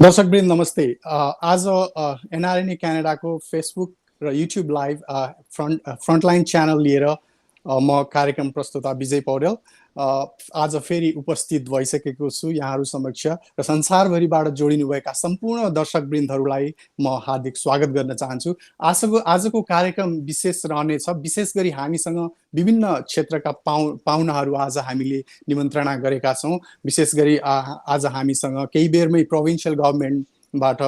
दर्शकवृन्द नमस्ते। आज NRNA क्यानाडाको Facebook र YouTube live frontline channel लिएर म कार्यक्रम प्रस्तुता विजय पौडेल आज फेरि उपस्थित भइसकेको छु यहाँहरू समक्ष र संसारभरिबाट जोडिनुभएका सम्पूर्ण दर्शकवृन्दहरूलाई म हार्दिक स्वागत गर्न चाहन्छु। आजको कार्यक्रम विशेष रहनेछ। विशेष गरी हामीसँग विभिन्न क्षेत्रका पाहुनाहरू आज हामीले निमन्त्रणा गरेका छौँ। विशेष गरी आज हामीसँग केही बेरमै प्रोभिन्सियल गभर्मेन्टबाट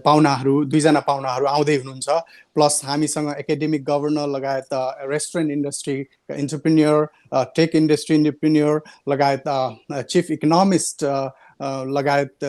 पाहुनाहरू दुईजना पाहुनाहरू आउँदै हुनुहुन्छ। प्लस हामीसँग एकाडेमिक गभर्नर लगायत रेस्टुरेन्ट इन्डस्ट्री इन्टरप्रेन्योर, टेक इन्डस्ट्री इन्टरप्रेन्योर लगायत चिफ इकोनोमिस्ट लगायत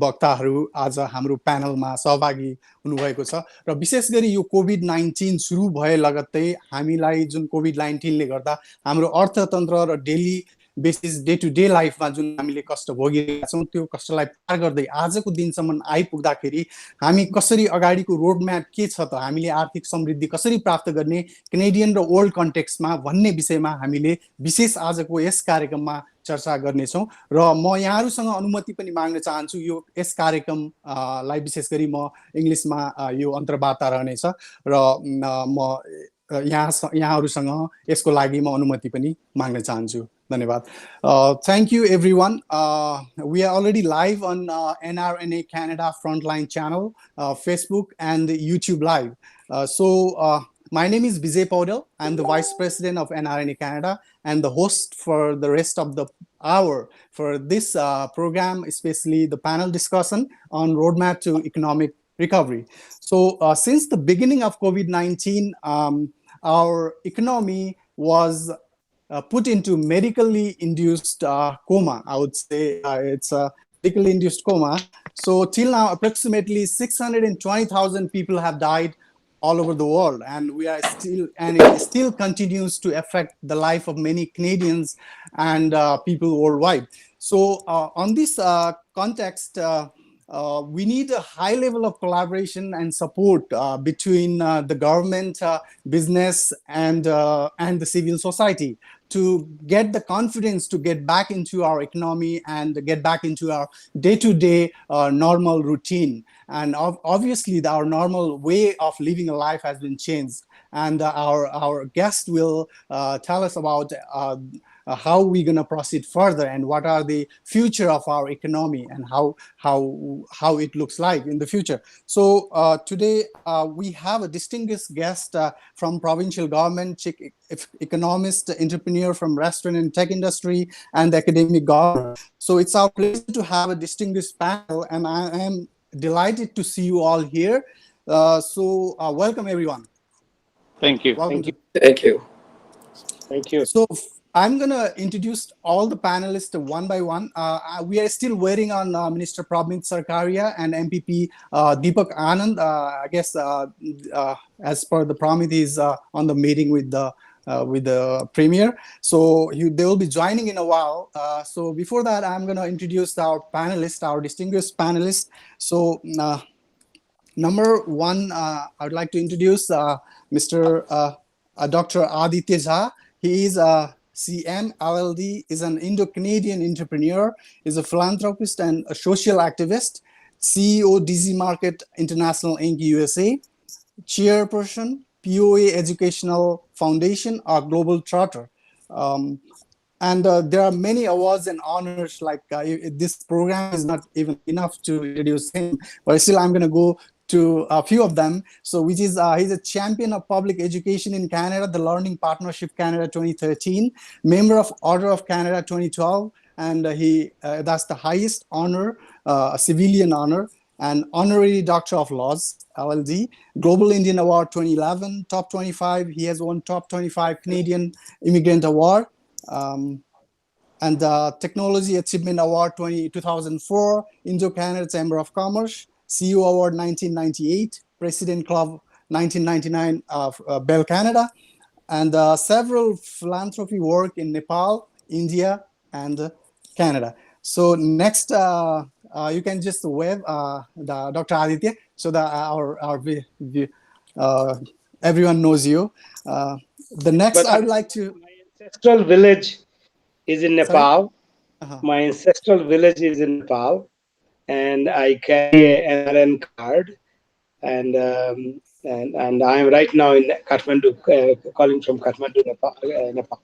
वक्ताहरू आज हाम्रो प्यानलमा सहभागी हुनुभएको छ। र विशेष गरी यो कोभिड-19 सुरु भए लगत्तै हामीलाई जुन कोभिड-19ले गर्दा हाम्रो अर्थतन्त्र र daily basis day to day लाइफमा जुन हामीले कष्ट भोगिरहेका छौँ त्यो कष्टलाई पार गर्दै आजको दिनसम्म आइपुग्दाखेरि हामी कसरी अगाडिको रोडम्याप के छ त, हामीले आर्थिक समृद्धि कसरी प्राप्त गर्ने कैनेडियन र वर्ल्ड कन्टेक्स्टमा भन्ने विषयमा हामीले विशेष आजको यस कार्यक्रममा चर्चा गर्नेछौँ। र म यहाँहरूसँग अनुमति पनि माग्न चाहन्छु। यो यस कार्यक्रमलाई विशेष गरी म इङ्ग्लिसमा यो अन्तर्वार्ता रहनेछ र म यहाँहरूसँग यसको लागि म अनुमति पनि माग्न चाहन्छु। धन्यवाद। Thank you everyone. We are already live on NRNA Canada Frontline channel, Facebook and YouTube live. My name is Vijay Paudel. I'm the Vice President of NRNA Canada and the host for the rest of the hour for this program, especially the panel discussion on roadmap to economic recovery. So since the beginning of COVID-19, our economy was put into medically induced coma. I would say it's a medically induced coma. So till now, approximately 620,000 people have died all over the world, and it still continues to affect the life of many Canadians and people worldwide. So on this context, we need a high level of collaboration and support between the government, business, and the civil society to get the confidence to get back into our economy and get back into our day-to-day normal routine. And obviously, our normal way of living a life has been changed. And our guest will tell us about how we're going to proceed further and what are the future of our economy and how it looks like in the future. So today we have a distinguished guest from provincial government, chief economist, entrepreneur from restaurant and tech industry, and the academic governor. So it's our pleasure to have a distinguished panel, and I am delighted to see you all here. So welcome everyone. Thank you. Welcome. Thank you. Thank you. So I'm going to introduce all the panelists one by one. We are still waiting on Minister Prabmeet Sarkaria and MPP Deepak Anand. I guess as per the Prabmeet is on the meeting with the Premier. So they will be joining in a while. So before that, I'm going to introduce our panelists, our distinguished panelists. So number one, I would like to introduce Mr. Dr. Aditya Jha. He is a CM LLD, is an Indo-Canadian entrepreneur, is a philanthropist and a social activist, CEO DZ Market International Inc. USA, chairperson POA Educational Foundation, a global charter. And there are many awards and honors. Like this program is not even enough to introduce him, but still I'm going to go to a few of them. So which is he's a champion of public education in Canada, the Learning Partnership Canada 2013, member of Order of Canada 2012, and that's the highest honor, a civilian honor, and honorary Doctor of Laws, LLD, Global Indian Award 2011, top 25. He has won top 25 Canadian Immigrant Award, and Technology Achievement Award 2004, Indo-Canada Chamber of Commerce, CEO Award 1998, President Club 1999 of Bell Canada, and several philanthropy work in Nepal, India, and Canada. So next, you can just wave Dr. Aditya so that everyone knows you. The next, I would like to. My ancestral village is in Nepal. My ancestral village is in Nepal. and I carry an NRN card, and I am right now in Kathmandu, calling from Kathmandu, Nepal.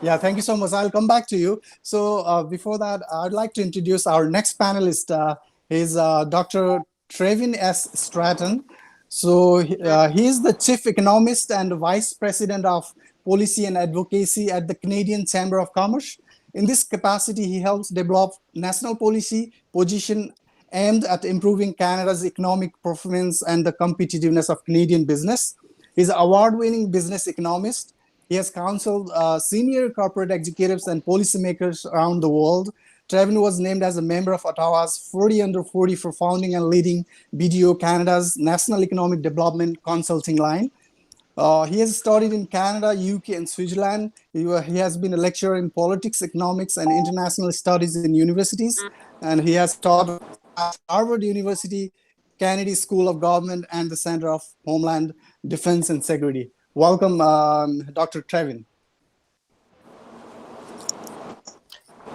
Yeah, thank you so much. I'll come back to you. So before that, I'd like to introduce our next panelist. He's Dr. Trevin S. Stratton. So he is the chief economist and vice president of policy and advocacy at the Canadian Chamber of Commerce. In this capacity, he helps develop national policy position aimed at improving Canada's economic performance and the competitiveness of Canadian business. He's an award-winning business economist. He has counseled senior corporate executives and policymakers around the world. Trevin was named as a member of Ottawa's 40 Under 40 for founding and leading BDO Canada's National Economic Development Consulting line. He has studied in Canada, UK, and Switzerland. He has been a lecturer in politics, economics, and international studies in universities. And he has taught at Harvard University, Kennedy School of Government, and the Center of Homeland Defense and Security. Welcome, Dr. Trevin.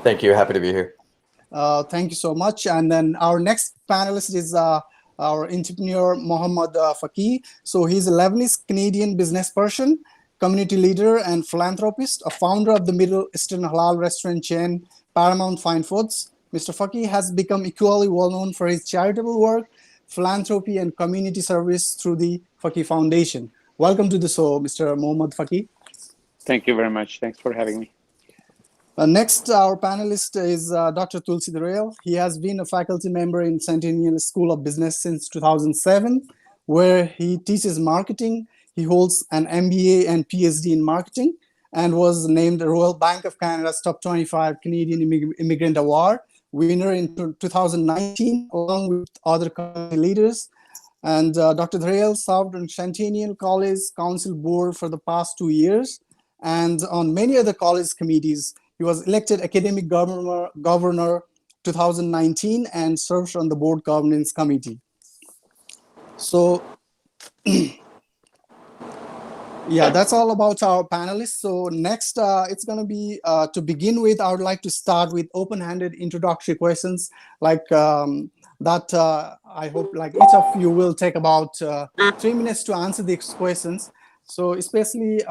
Thank you. Happy to be here. Thank you so much. And then our next panelist is our entrepreneur, Mohammad Faqih. So he's a Lebanese Canadian business person, community leader, and philanthropist, a founder of the Middle Eastern halal restaurant chain, Paramount Fine Foods. Mr. Faqih has become equally well known for his charitable work, philanthropy, and community service through the Faqih Foundation. Welcome to the show, Mr. Mohammad Faqih. Thank you very much. Thanks for having me. Next, our panelist is Dr. Tulsi Dharel. He has been a faculty member in Centennial School of Business since 2007, where he teaches marketing. He holds an MBA and PhD in marketing and was named the Royal Bank of Canada's Top 25 Canadian Immigrant Award winner in 2019, along with other company leaders. And Dr. Dharel served on Centennial College Council Board for the past 2 years and on many other college committees. He was elected academic governor 2019 and serves on the board governance committee. So yeah, that's all about our panelists. So next, it's going to be, to begin with, I would like to start with open-handed introductory questions like that. I hope like each of you will take about 3 minutes to answer these questions. So especially,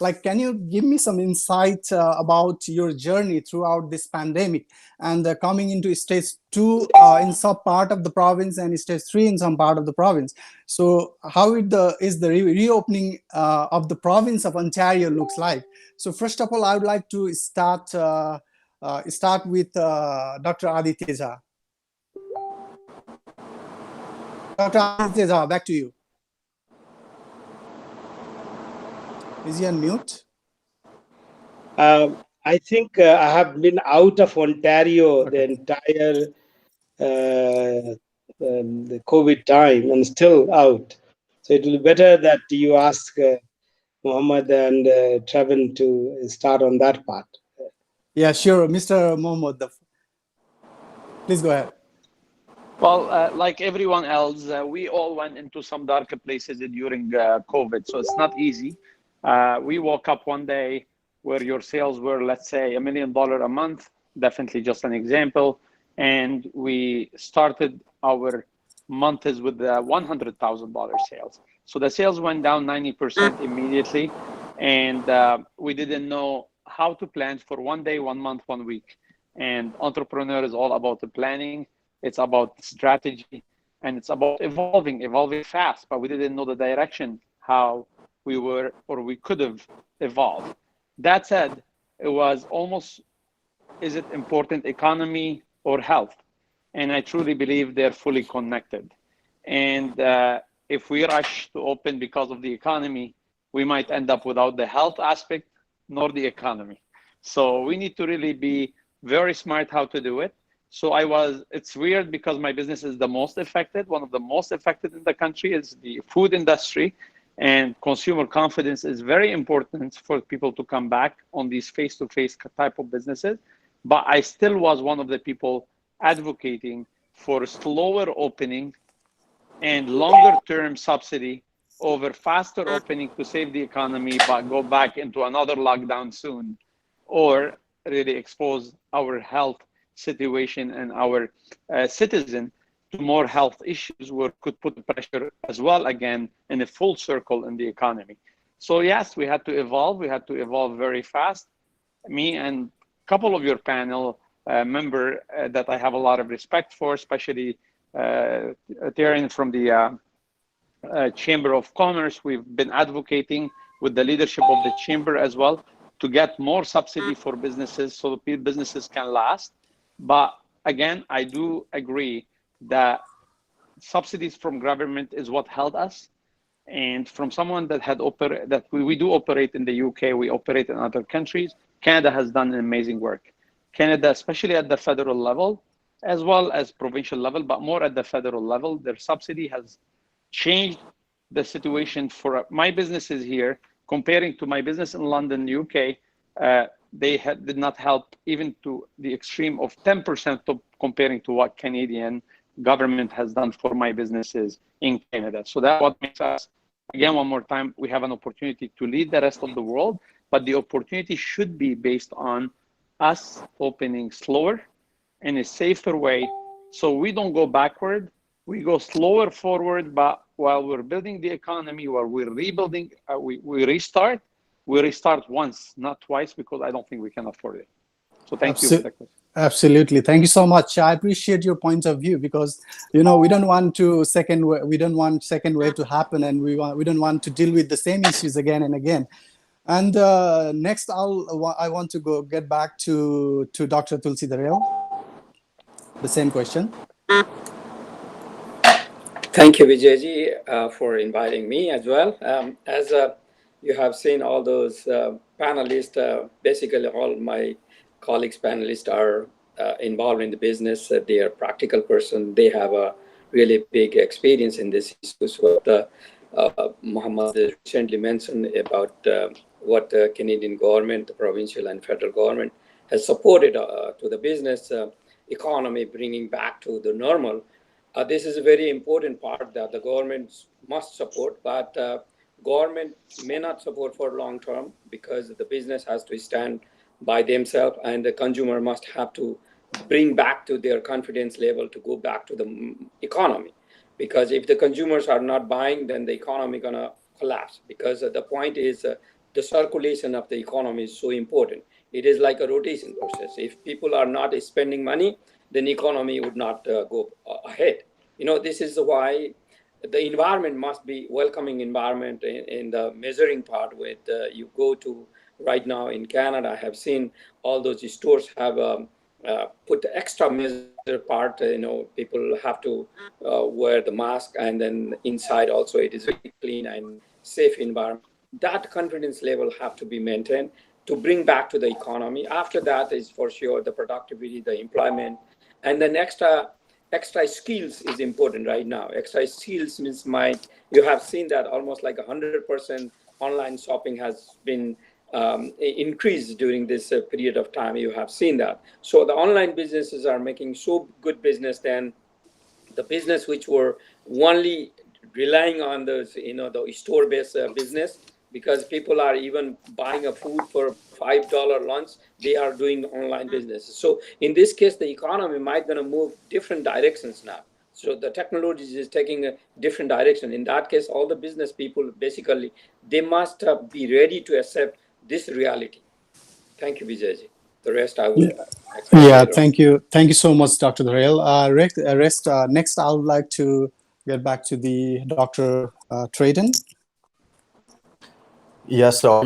like, can you give me some insight about your journey throughout this pandemic and coming into stage 2 in some part of the province and stage 3 in some part of the province? So how is the reopening of the province of Ontario looks like? So first of all, I would like to start with Dr. Aditya. Dr. Aditya, back to you. Is he on mute? I think I have been out of Ontario the entire the COVID time and still out. So it will be better that you ask Mohammed and Trevin to start on that part. Yeah, sure. Mr. Mohammed, please go ahead. Well, like everyone else, we all went into some darker places during COVID, so it's not easy. We woke up one day where your sales were, let's say, $1 million a month, definitely just an example. And we started our months with $100,000 sales. So the sales went down 90% immediately. And we didn't know how to plan for 1 day, 1 month, 1 week. And entrepreneur is all about the planning. It's about strategy, and it's about evolving fast, but we didn't know the direction, how we were, or we could have evolved. That said, it was almost, is it important economy or health? And I truly believe they're fully connected. And if we rush to open because of the economy, we might end up without the health aspect nor the economy. So we need to really be very smart how to do it. So it's weird because my business is the most affected. One of the most affected in the country is the food industry, and consumer confidence is very important for people to come back on these face-to-face type of businesses. But I still was one of the people advocating for slower opening and longer term subsidy over faster opening to save the economy, but go back into another lockdown soon, or really expose our health situation and our citizen to more health issues, where could put pressure as well again in a full circle in the economy. So yes, we had to evolve. We had to evolve very fast. Me and a couple of your panel member that I have a lot of respect for, especially Taryn from the Chamber of Commerce. We've been advocating with the leadership of the chamber as well to get more subsidy for businesses so businesses can last. But again, I do agree that subsidies from government is what held us. And from someone that had that we do operate in the UK, we operate in other countries. Canada has done amazing work. Canada, especially at the federal level, as well as provincial level, but more at the federal level, their subsidy has changed the situation for my businesses here. Comparing to my business in London, UK, they did not help even to the extreme of 10% comparing to what Canadian government has done for my businesses in Canada. So that's what makes us, again, one more time, we have an opportunity to lead the rest of the world, but the opportunity should be based on us opening slower in a safer way, so we don't go backward, we go slower forward, but while we're building the economy, while we're rebuilding, we restart once, not twice, because I don't think we can afford it. So thank you for that question. Absolutely, thank you so much. I appreciate your point of view, because we don't want second wave to happen, and we don't want to deal with the same issues again and again. And next, I want to get back to Dr. Tulsi Dharel. The same question. Thank you, Vijayji, for inviting me as well. As you have seen, all those panelists, basically all my colleagues panelists are involved in the business. They are practical person. They have a really big experience in this issue. So Muhammad recently mentioned about what the Canadian government, the provincial and federal government has supported to the business economy, bringing back to the normal. This is a very important part that the government must support, but government may not support for long term, because the business has to stand by themselves, and the consumer must have to bring back to their confidence level to go back to the economy. Because if the consumers are not buying, then the economy gonna collapse. Because the point is the circulation of the economy is so important. It is like a rotation process. If people are not spending money, then the economy would not go ahead. This is why the environment must be welcoming environment in the measuring part. With you go to right now in Canada, I have seen all those stores have put the extra measure part. People have to wear the mask, and then inside also it is very clean and safe environment. That confidence level have to be maintained to bring back to the economy. After that is for sure the productivity, the employment, and then extra skills is important right now. Extra skills means you have seen that almost like 100% online shopping has been increased during this period of time. You have seen that. So the online businesses are making so good business than the business which were only relying on the store-based business, because people are even buying a food for $5 lunch. They are doing online businesses. So in this case, the economy might gonna move different directions now. So the technology is taking a different direction. In that case, all the business people, basically, they must be ready to accept this reality. Thank you, Vijayji. The rest I will explain later. Thank you. Thank you so much, Dr. Dharel. Next, I would like to get back to the Dr. Traden. Yeah, so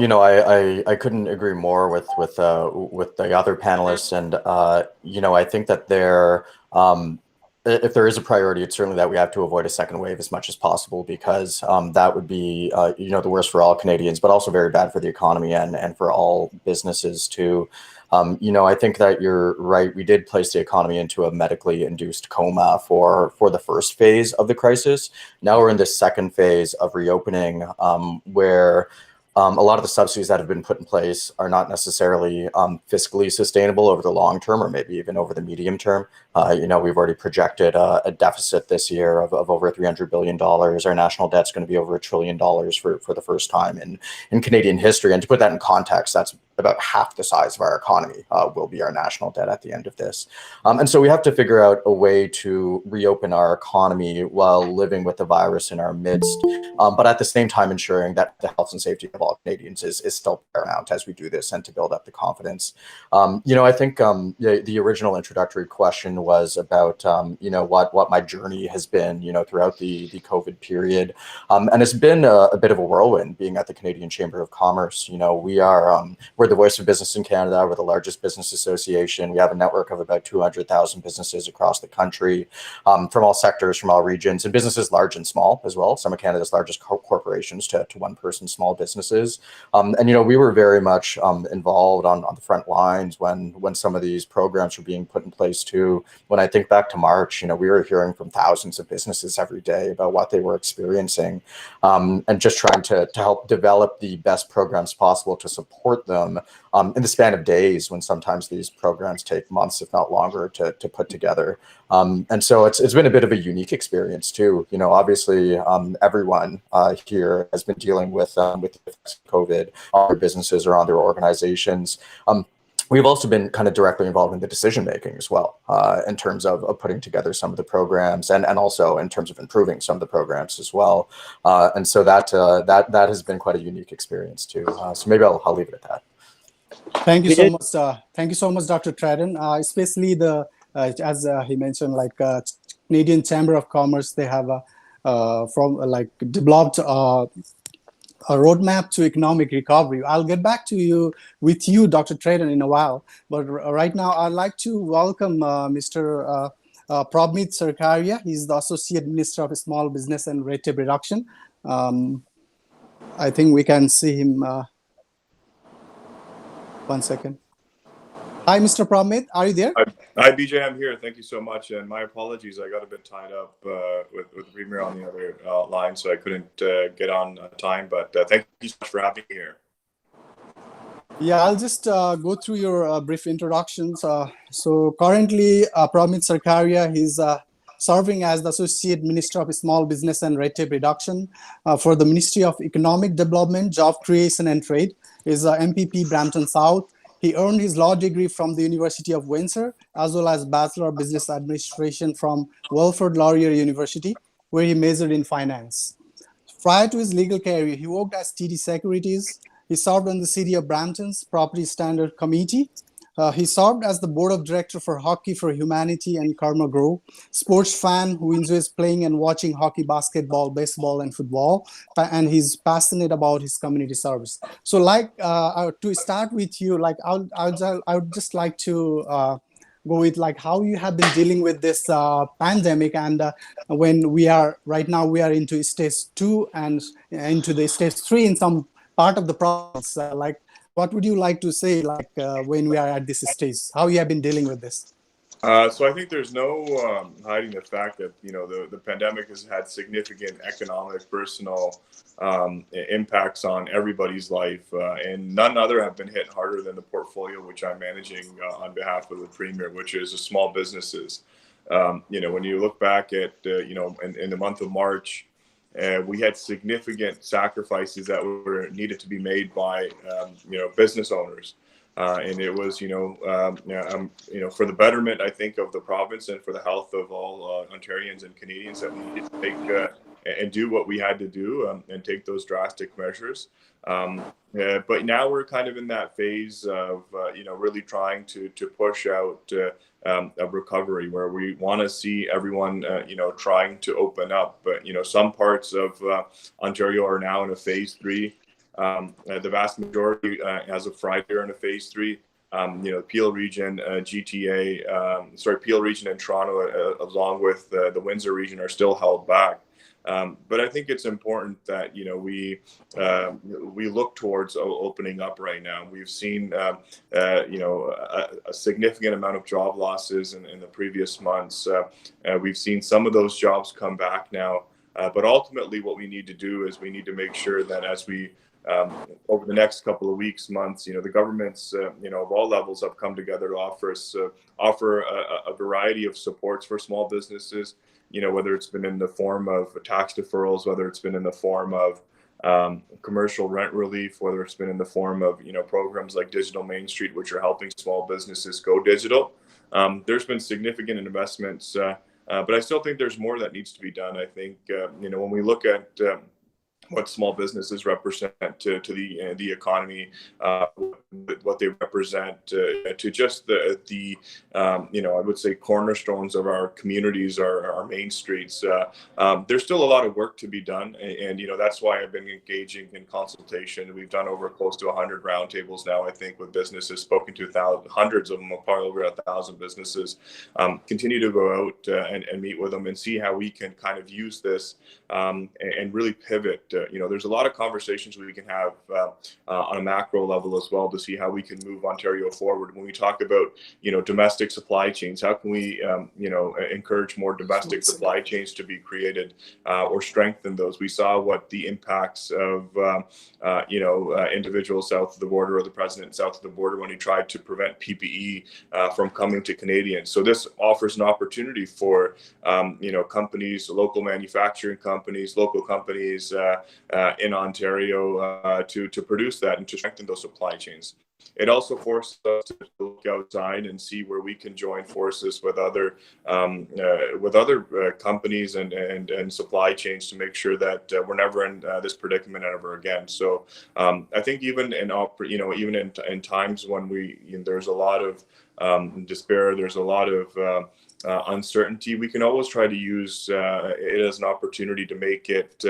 I couldn't agree more with the other panelists, and I think that if there is a priority, it's certainly that we have to avoid a second wave as much as possible, because that would be the worst for all Canadians, but also very bad for the economy and for all businesses too. I think that you're right. We did place the economy into a medically induced coma for the first phase of the crisis. Now we're in this second phase of reopening, where a lot of the subsidies that have been put in place are not necessarily fiscally sustainable over the long term, or maybe even over the medium term. We've already projected a deficit this year of over $300 billion. Our national debt's going to be over $1 trillion for the first time in Canadian history. And to put that in context, that's about half the size of our economy will be our national debt at the end of this. And so we have to figure out a way to reopen our economy while living with the virus in our midst, but at the same time ensuring that the health and safety of all Canadians is still paramount as we do this, and to build up the confidence. I think the original introductory question was about what my journey has been throughout the COVID period, and it's been a bit of a whirlwind being at the Canadian Chamber of Commerce. We're the voice of business in Canada. We're the largest business association. We have a network of about 200,000 businesses across the country, from all sectors, from all regions, and businesses large and small as well. Some of Canada's largest corporations to one-person small businesses. We were very much involved on the front lines when some of these programs were being put in place too. When I think back to March, we were hearing from thousands of businesses every day about what they were experiencing, and just trying to help develop the best programs possible to support them in the span of days, when sometimes these programs take months, if not longer, to put together. And so it's been a bit of a unique experience too. Obviously, everyone here has been dealing with COVID, all their businesses or on their organizations. We've also been kind of directly involved in the decision making as well, in terms of putting together some of the programs, and also in terms of improving some of the programs as well. And so that has been quite a unique experience too. So maybe I'll leave it at that. Thank you so much. Thank you so much, Dr. Tredin. Especially as he mentioned, Canadian Chamber of Commerce, they have developed a roadmap to economic recovery. I'll get back to you Dr. Tredin, in a while. But right now, I'd like to welcome Mr. Prabmeet Sarkaria. He's the Associate Minister of Small Business and Red Tape Reduction. I think we can see him. 1 second. Hi, Mr. Prabmeet. Are you there? Hi, BJ. I'm here. Thank you so much. And my apologies. I got a bit tied up with the Premier on the other line, so I couldn't get on time. But thank you so much for having me here. Yeah, I'll just go through your brief introductions. So currently, Prabmeet Sarkaria, he's serving as the Associate Minister of Small Business and Red Tape Reduction for the Ministry of Economic Development, Job Creation and Trade. He's a MPP Brampton South. He earned his law degree from the University of Windsor, as well as Bachelor of Business Administration from Wilfrid Laurier University, where he majored in finance. Prior to his legal career, he worked as TD Securities. He served on the City of Brampton's Property Standard Committee. He served as the board of director for Hockey for Humanity and Karma Grow, sports fan who enjoys playing and watching hockey, basketball, baseball, and football, and he's passionate about his community service. So, to start with you, I would just like to go with how you have been dealing with this pandemic, and when we are right now, we are into stage 2 and into the stage 3 in some part of the province. What would you like to say, when we are at this stage? How you have been dealing with this? So I think there's no hiding the fact that the pandemic has had significant economic, personal impacts on everybody's life, and none other have been hit harder than the portfolio which I'm managing on behalf of the Premier, which is the small businesses. When you look back at in the month of March, we had significant sacrifices that were needed to be made by business owners, and it was for the betterment, I think, of the province and for the health of all Ontarians and Canadians, that we needed to take and do what we had to do, and take those drastic measures. But now we're kind of in that phase of really trying to push out a recovery, where we want to see everyone trying to open up. But some parts of Ontario are now in a phase 3. The vast majority, as of Friday, are in a phase 3. Peel region, Peel region and Toronto, along with the Windsor region, are still held back. But I think it's important that we look towards opening up right now. We've seen a significant amount of job losses in the previous months. We've seen some of those jobs come back now, but ultimately what we need to do is we need to make sure that as we over the next couple of weeks, months, the governments of all levels have come together to offer a variety of supports for small businesses. Whether it's been in the form of tax deferrals, whether it's been in the form of commercial rent relief, whether it's been in the form of programs like Digital Main Street, which are helping small businesses go digital. There's been significant investments, but I still think there's more that needs to be done. I think when we look at what small businesses represent to the economy, what they represent to just the I would say cornerstones of our communities, our main streets. There's still a lot of work to be done, and that's why I've been engaging in consultation. We've done over close to 100 roundtables now, I think, with businesses, spoken to hundreds of them, probably over 1,000 businesses. Continue to go out and meet with them and see how we can kind of use this and really pivot. There's a lot of conversations we can have on a macro level as well to see how we can move Ontario forward. When we talk about, domestic supply chains, how can we, encourage more domestic supply chains to be created or strengthen those? We saw what the impacts of, individuals south of the border, or the president south of the border, when he tried to prevent PPE from coming to Canadians. So this offers an opportunity for, companies, local manufacturing companies, local companies in Ontario to produce that and to strengthen those supply chains. It also forces us to look outside and see where we can join forces with other companies and supply chains to make sure that we're never in this predicament ever again. So I think even in times when there's a lot of despair, there's a lot of uncertainty, we can always try to use it as an opportunity to make it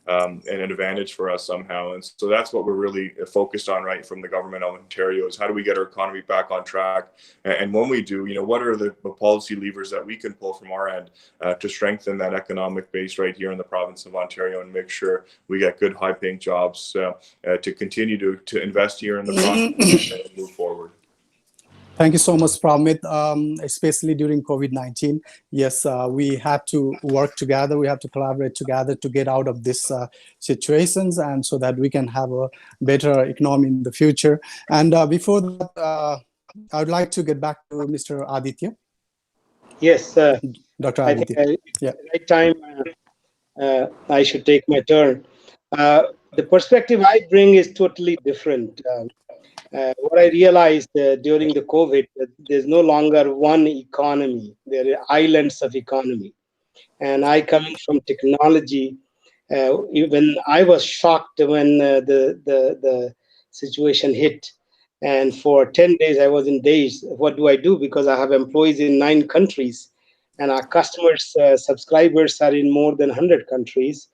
an advantage for us somehow. And so that's what we're really focused on, right, from the government of Ontario, is how do we get our economy back on track? And when we do, what are the policy levers that we can pull from our end to strengthen that economic base right here in the province of Ontario and make sure we get good high-paying jobs to continue to invest here in the province and move forward. Thank you so much, Pramit. Especially during COVID-19, yes, we had to work together. We have to collaborate together to get out of these situations, and so that we can have a better economy in the future. And before that, I would like to get back to Mr. Aditya. Yes, Dr. I think Aditya. at the right time I should take my turn. The perspective I bring is totally different. What I realized during the COVID, that there's no longer one economy. There are islands of economy. And I, coming from technology, even I was shocked when the situation hit. And for 10 days, I was in daze. What do I do? Because I have employees in 9 countries. And our customers, subscribers are in more than 100 countries.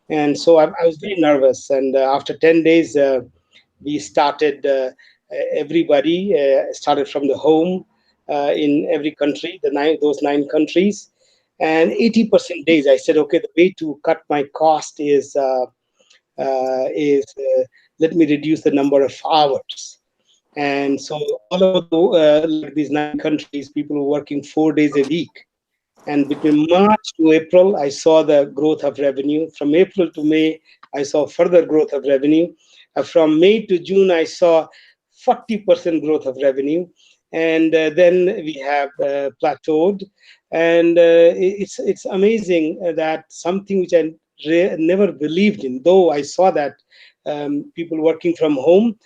And so I was very nervous. And after 10 days, we started, everybody started from the home in every country, those 9 countries. And 80% days, I said, okay, the way to cut my cost is let me reduce the number of hours. And so all over like these 9 countries, people were working 4 days a week. And between March to April, I saw the growth of revenue. From April to May, I saw further growth of revenue. From May to June, I saw 40% growth of revenue. And then we have plateaued. And it's amazing that something which I never believed in, though I saw that people working from home,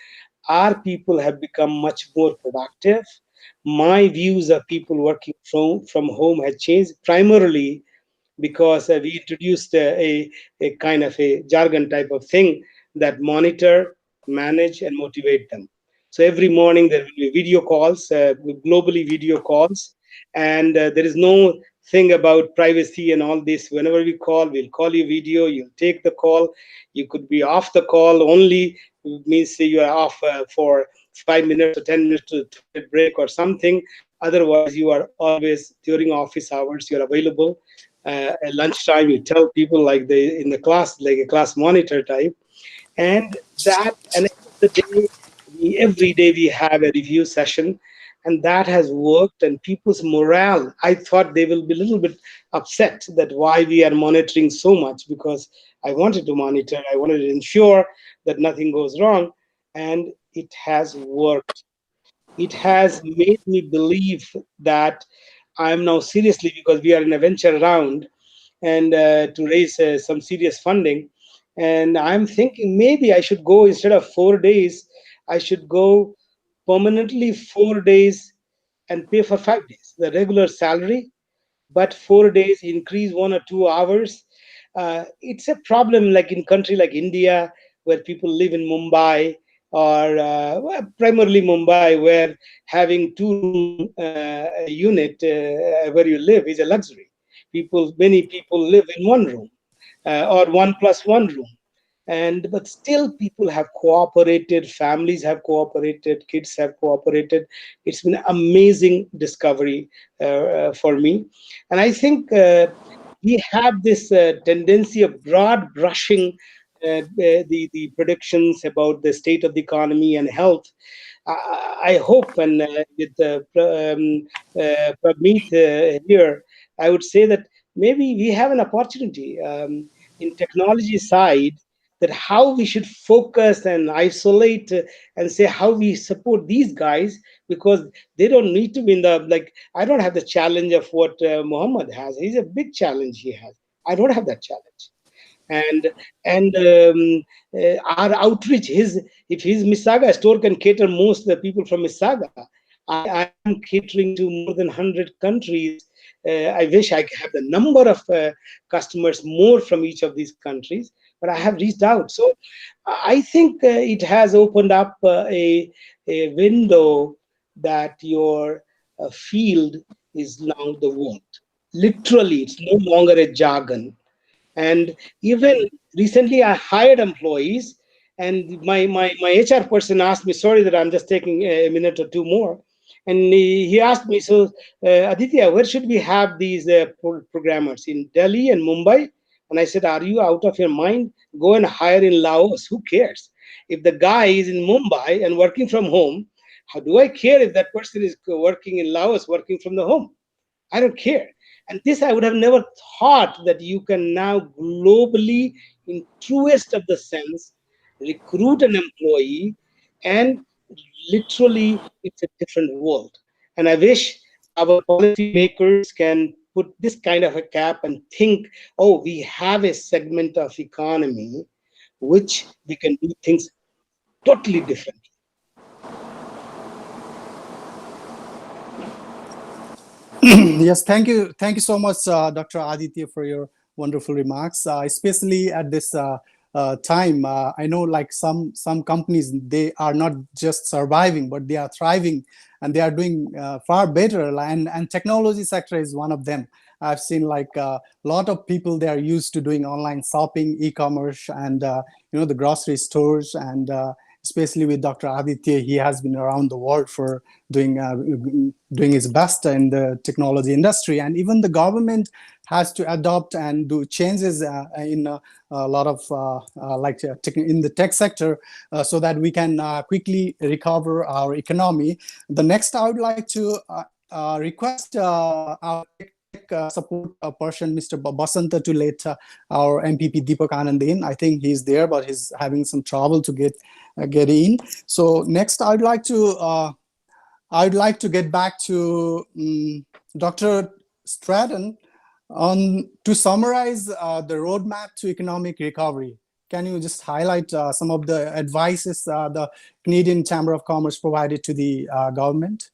our people have become much more productive. My views of people working from home had changed primarily because we introduced a kind of a jargon type of thing that monitor, manage, and motivate them. So every morning there will be video calls, globally video calls, and there is no thing about privacy and all this. Whenever we call, we'll call you video, you'll take the call. You could be off the call only, means you are off for 5 minutes or 10 minutes to break or something. Otherwise, you are always during office hours, you're available. At lunchtime, you tell people like in the class, like a class monitor type. And at the end of the day, every day we have a review session, and that has worked. And people's morale, I thought they will be a little bit upset that why we are monitoring so much, because I wanted to monitor, I wanted to ensure that nothing goes wrong, and it has worked. It has made me believe that I'm now seriously, because we are in a venture round and to raise some serious funding. And I'm thinking maybe I should go, instead of 4 days, I should go permanently 4 days and pay for 5 days, the regular salary, but 4 days increase 1 or 2 hours. It's a problem like in country like India, where people live in Mumbai, or well, primarily Mumbai, where having two-room unit where you live is a luxury. Many people live in one room, or 1+1 room. And but still people have cooperated, families have cooperated, kids have cooperated. It's been an amazing discovery for me. And I think we have this tendency of broad brushing the predictions about the state of the economy and health. I hope, and with Prabmeet here, I would say that maybe we have an opportunity in technology side, that how we should focus and isolate and say how we support these guys, because they don't need to be in the, like, I don't have the challenge of what Muhammad has. He's a big challenge he has. I don't have that challenge. And our outreach, his, if his Mississauga store can cater most of the people from Mississauga, I am catering to more than 100 countries. I wish I could have the number of customers more from each of these countries, but I have reached out. So I think it has opened up a window that your field is now the world. Literally, it's no longer a jargon. And even recently, I hired employees, and my HR person asked me, sorry that I'm just taking a minute or two more. And he asked me, so Aditya, where should we have these programmers? In Delhi and Mumbai? And I said, are you out of your mind? Go and hire in Laos. Who cares? If the guy is in Mumbai and working from home, how do I care if that person is working in Laos, working from the home? I don't care. And this I would have never thought, that you can now globally, in truest of the sense, recruit an employee, and literally it's a different world. And I wish our policymakers can put this kind of a cap and think, oh, we have a segment of economy which we can do things totally different. Yes, thank you so much, Dr. Aditya, for your wonderful remarks. Especially at this time, I know like some companies, they are not just surviving, but they are thriving, and they are doing far better. And technology sector is one of them. I've seen like a lot of people, they are used to doing online shopping, e-commerce, and the grocery stores, and especially with Dr. Aditya, he has been around the world for doing his best in the technology industry. And even the government has to adopt and do changes in a lot of in the tech sector, so that we can quickly recover our economy. The next, I would like to request our support person, Mr. Basanta, to let our MPP Deepak Anand in. I think he's there, but he's having some trouble to get in. So next, I'd like to get back to Dr. Stratton on to summarize the roadmap to economic recovery. Can you just highlight some of the advices the Canadian Chamber of Commerce provided to the government?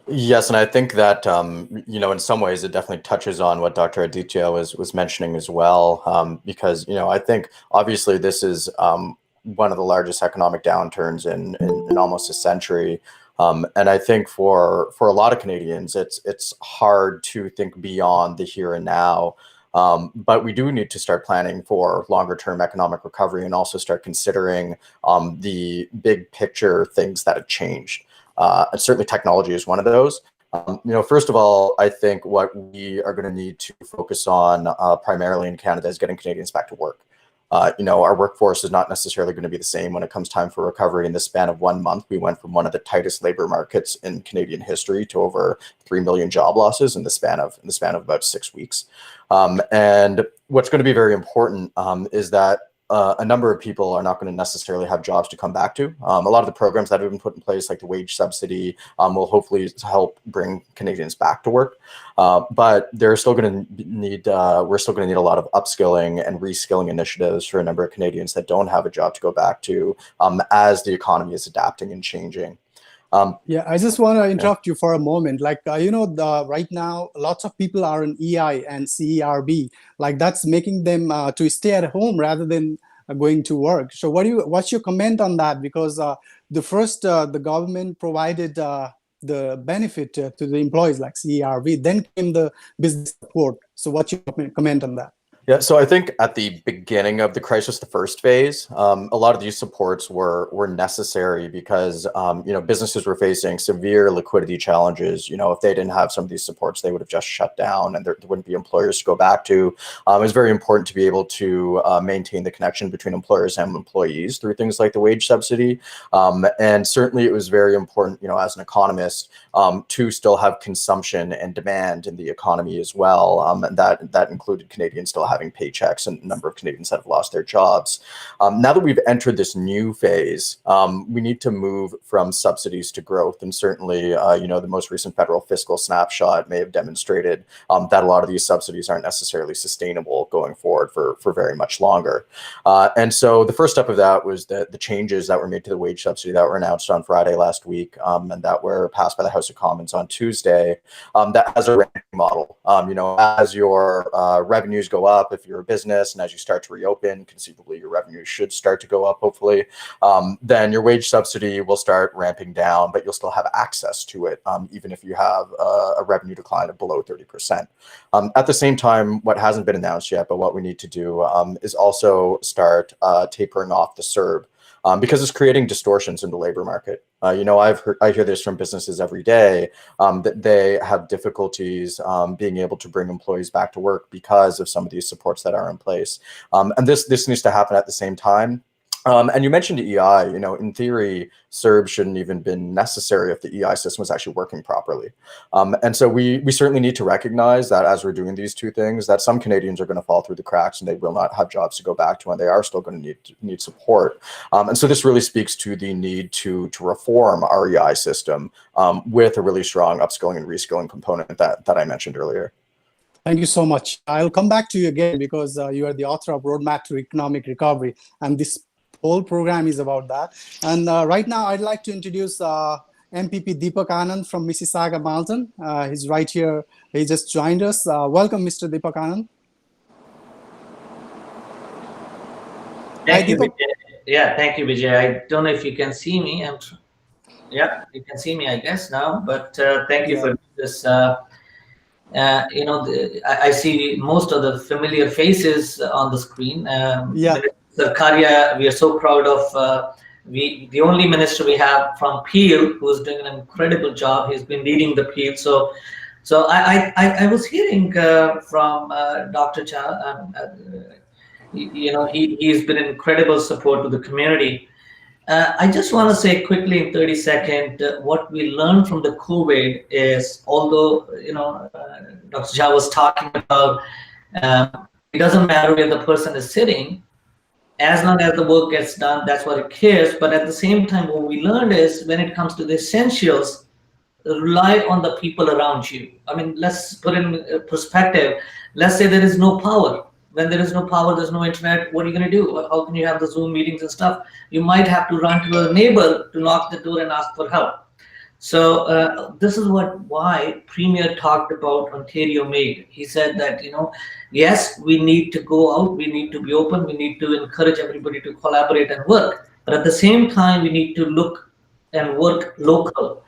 Yes, and I think that in some ways it definitely touches on what Dr. Aditya was mentioning as well, because I think obviously this is one of the largest economic downturns in almost a century, and I think for a lot of Canadians, it's hard to think beyond the here and now. But we do need to start planning for longer term economic recovery, and also start considering the big picture things that have changed. And certainly technology is one of those. First of all, I think what we are going to need to focus on primarily in Canada is getting Canadians back to work. Our workforce is not necessarily going to be the same when it comes time for recovery. In the span of 1 month, we went from one of the tightest labor markets in Canadian history to over 3 million job losses in the span of about 6 weeks. And what's going to be very important is that a number of people are not going to necessarily have jobs to come back to. A lot of the programs that have been put in place, like the wage subsidy, will hopefully help bring Canadians back to work. But they're still going to need, we're still going to need a lot of upskilling and reskilling initiatives for a number of Canadians that don't have a job to go back to as the economy is adapting and changing. Yeah, I just want to interrupt you for a moment. Like, right now, lots of people are in EI and CERB. Like, that's making them to stay at home rather than going to work. So what's your comment on that? Because the government provided the benefit to the employees like CERB, then came the business support. So what's your comment on that? Yeah, so I think at the beginning of the crisis, the first phase, a lot of these supports were necessary because businesses were facing severe liquidity challenges. If they didn't have some of these supports, they would have just shut down, and there wouldn't be employers to go back to. It was very important to be able to maintain the connection between employers and employees through things like the wage subsidy, and certainly it was very important, as an economist, to still have consumption and demand in the economy as well, and that included Canadians still having paychecks and a number of Canadians that have lost their jobs. Now that we've entered this new phase, we need to move from subsidies to growth. And certainly, the most recent federal fiscal snapshot may have demonstrated that a lot of these subsidies aren't necessarily sustainable going forward for very much longer. And so the first step of that was the changes that were made to the wage subsidy that were announced on Friday last week and that were passed by the House of Commons on Tuesday. That has a ranking model. As your revenues go up, if you're a business, and as you start to reopen, conceivably your revenue should start to go up, hopefully, then your wage subsidy will start ramping down, but you'll still have access to it, even if you have a revenue decline of below 30%. At the same time, what hasn't been announced yet, but what we need to do is also start tapering off the CERB. Because it's creating distortions in the labor market. I hear this from businesses every day that they have difficulties being able to bring employees back to work because of some of these supports that are in place. And this needs to happen at the same time. And you mentioned EI, in theory, CERB shouldn't even been necessary if the EI system was actually working properly. And so we certainly need to recognize that as we're doing these two things, that some Canadians are going to fall through the cracks and they will not have jobs to go back to, and they are still going to need support. And so this really speaks to the need to reform our EI system with a really strong upskilling and reskilling component that I mentioned earlier. Thank you so much. I'll come back to you again because you are the author of Roadmap to Economic Recovery, and this whole program is about that. And right now, I'd like to introduce MPP Deepak Anand from Mississauga, Malton. He's right here. He just joined us. Welcome, Mr. Deepak Anand. Thank you, Vijay. Yeah, thank you, Vijay. I don't know if you can see me. Yeah, you can see me, I guess, now. But thank you for this. I see most of the familiar faces on the screen. Minister Karya, we are so proud of. The only minister we have from Peel who is doing an incredible job. He's been leading the Peel. So I was hearing from Dr. Cha. He's been an incredible support to the community. I just want to say quickly in 30 seconds, what we learned from the COVID is, although, Dr. Jha was talking about, it doesn't matter where the person is sitting, as long as the work gets done, that's what it cares. But at the same time, what we learned is when it comes to the essentials, rely on the people around you. I mean, let's put in perspective. Let's say there is no power. When there is no power, there's no internet, what are you going to do? How can you have the Zoom meetings and stuff? You might have to run to a neighbor to knock the door and ask for help. So this is why Premier talked about Ontario Made. He said that, yes, we need to go out, we need to be open, we need to encourage everybody to collaborate and work. But at the same time, we need to look and work local.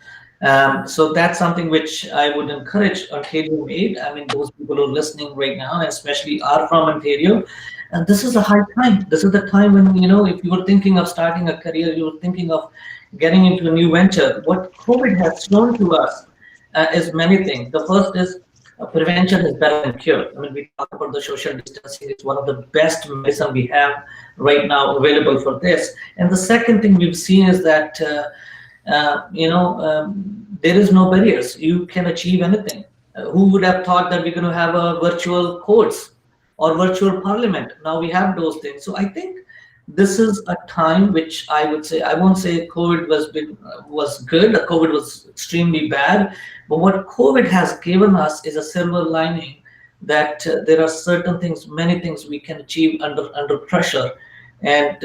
So that's something which I would encourage Ontario Made. I mean, those people who are listening right now, especially are from Ontario, and this is a high time. This is the time when, if you were thinking of starting a career, you were thinking of getting into a new venture. What COVID has shown to us is many things. The first is prevention is better than cure. I mean, we talk about the social distancing. It's one of the best medicine we have right now available for this. And the second thing we've seen is that there is no barriers. You can achieve anything. Who would have thought that we're going to have a virtual courts or virtual parliament? Now we have those things. So I think this is a time which I would say, I won't say COVID was good. COVID was extremely bad, but what COVID has given us is a silver lining that there are certain things, many things we can achieve under pressure, and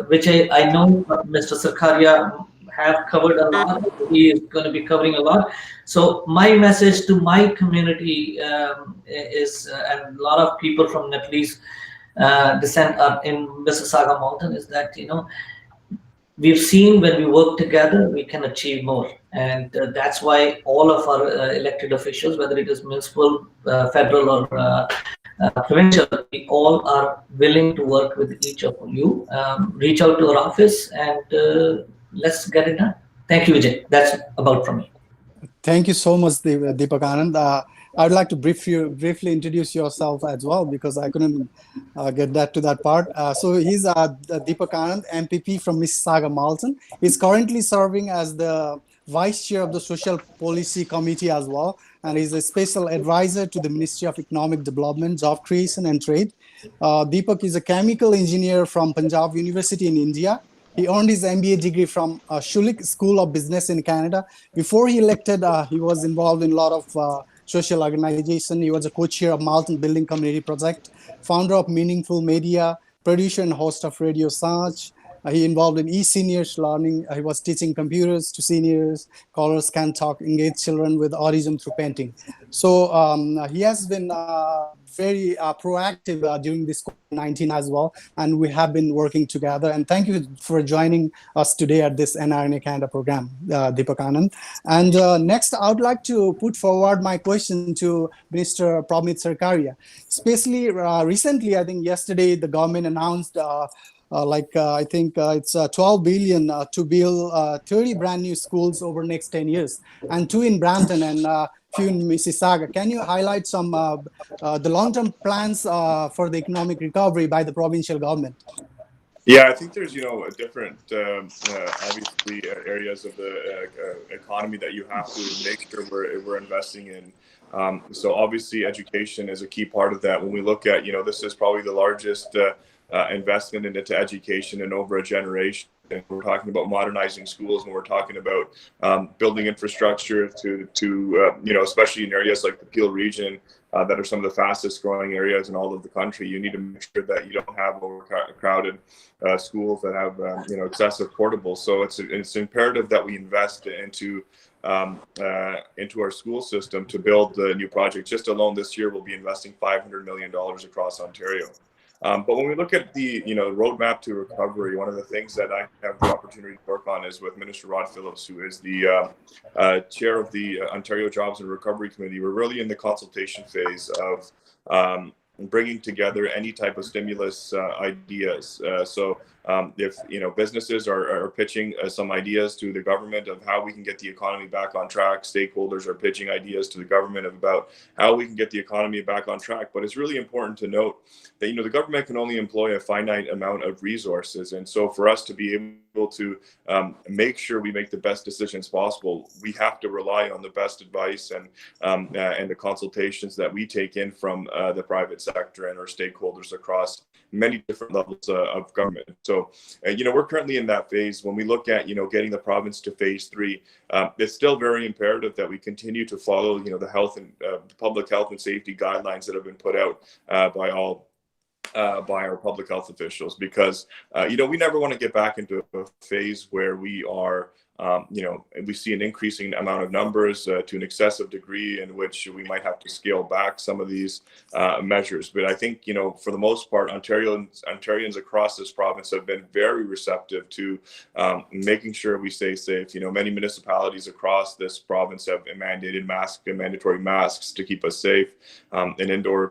which I know Mr. Sarkaria have covered a lot. He is going to be covering a lot. So my message to my community is, and a lot of people from Nepalese descent are in Mississauga Mountain, is that, we've seen when we work together, we can achieve more. And that's why all of our elected officials, whether it is municipal, federal, or provincial, we all are willing to work with each of you. Reach out to our office and let's get it done. Thank you, Vijay. That's about from me. Thank you so much, Deepak Anand. I would like to briefly introduce yourself as well, because I couldn't get to that part. So he's Deepak Anand, MPP from Mississauga Malton. He's currently serving as the Vice Chair of the Social Policy Committee as well, and he's a special advisor to the Ministry of Economic Development, Job Creation and Trade. Deepak is a chemical engineer from Punjab University in India. He earned his MBA degree from Schulich School of Business in Canada. Before he elected, he was involved in a lot of social organization. He was a co-chair of Malton Building Community Project, founder of Meaningful Media, producer and host of Radio Search. He involved in e-seniors learning. He was teaching computers to seniors. Callers can talk, engage children with autism through painting. So he has been very proactive during this COVID-19 as well, and we have been working together. And thank you for joining us today at this NRNA Canada program, Deepak Anand. And next, I would like to put forward my question to Minister Pramit Sarkaria. Especially recently, I think yesterday, the government announced I think it's 12 billion to build 30 brand new schools over the next 10 years, and 2 in Brampton and few in Mississauga. Can you highlight some the long-term plans for the economic recovery by the provincial government? Yeah, I think there's, different, obviously, areas of the economy that you have to make sure we're investing in. So obviously, education is a key part of that. When we look at, this is probably the largest investment into education in over a generation. And we're talking about modernizing schools, and we're talking about building infrastructure to especially in areas like the Peel region that are some of the fastest growing areas in all of the country. You need to make sure that you don't have overcrowded schools that have excessive portables. So it's imperative that we invest into our school system to build the new projects. Just alone this year, we'll be investing $500 million across Ontario. But when we look at the roadmap to recovery, one of the things that I have the opportunity to work on is with Minister Rod Phillips, who is the chair of the Ontario Jobs and Recovery Committee. We're really in the consultation phase of bringing together any type of stimulus ideas. So if businesses are pitching some ideas to the government of how we can get the economy back on track, stakeholders are pitching ideas to the government about how we can get the economy back on track. But it's really important to note that the government can only employ a finite amount of resources, and so for us to be able to make sure we make the best decisions possible, we have to rely on the best advice and the consultations that we take in from the private sector and our stakeholders across many different levels of government. So, we're currently in that phase. When we look at, getting the province to phase 3, it's still very imperative that we continue to follow, the health and public health and safety guidelines that have been put out by our public health officials, because we never want to get back into a phase where we are we see an increasing amount of numbers to an excessive degree in which we might have to scale back some of these measures. But I think, for the most part, Ontarians across this province have been very receptive to making sure we stay safe. Many municipalities across this province have mandated mandatory masks to keep us safe in indoor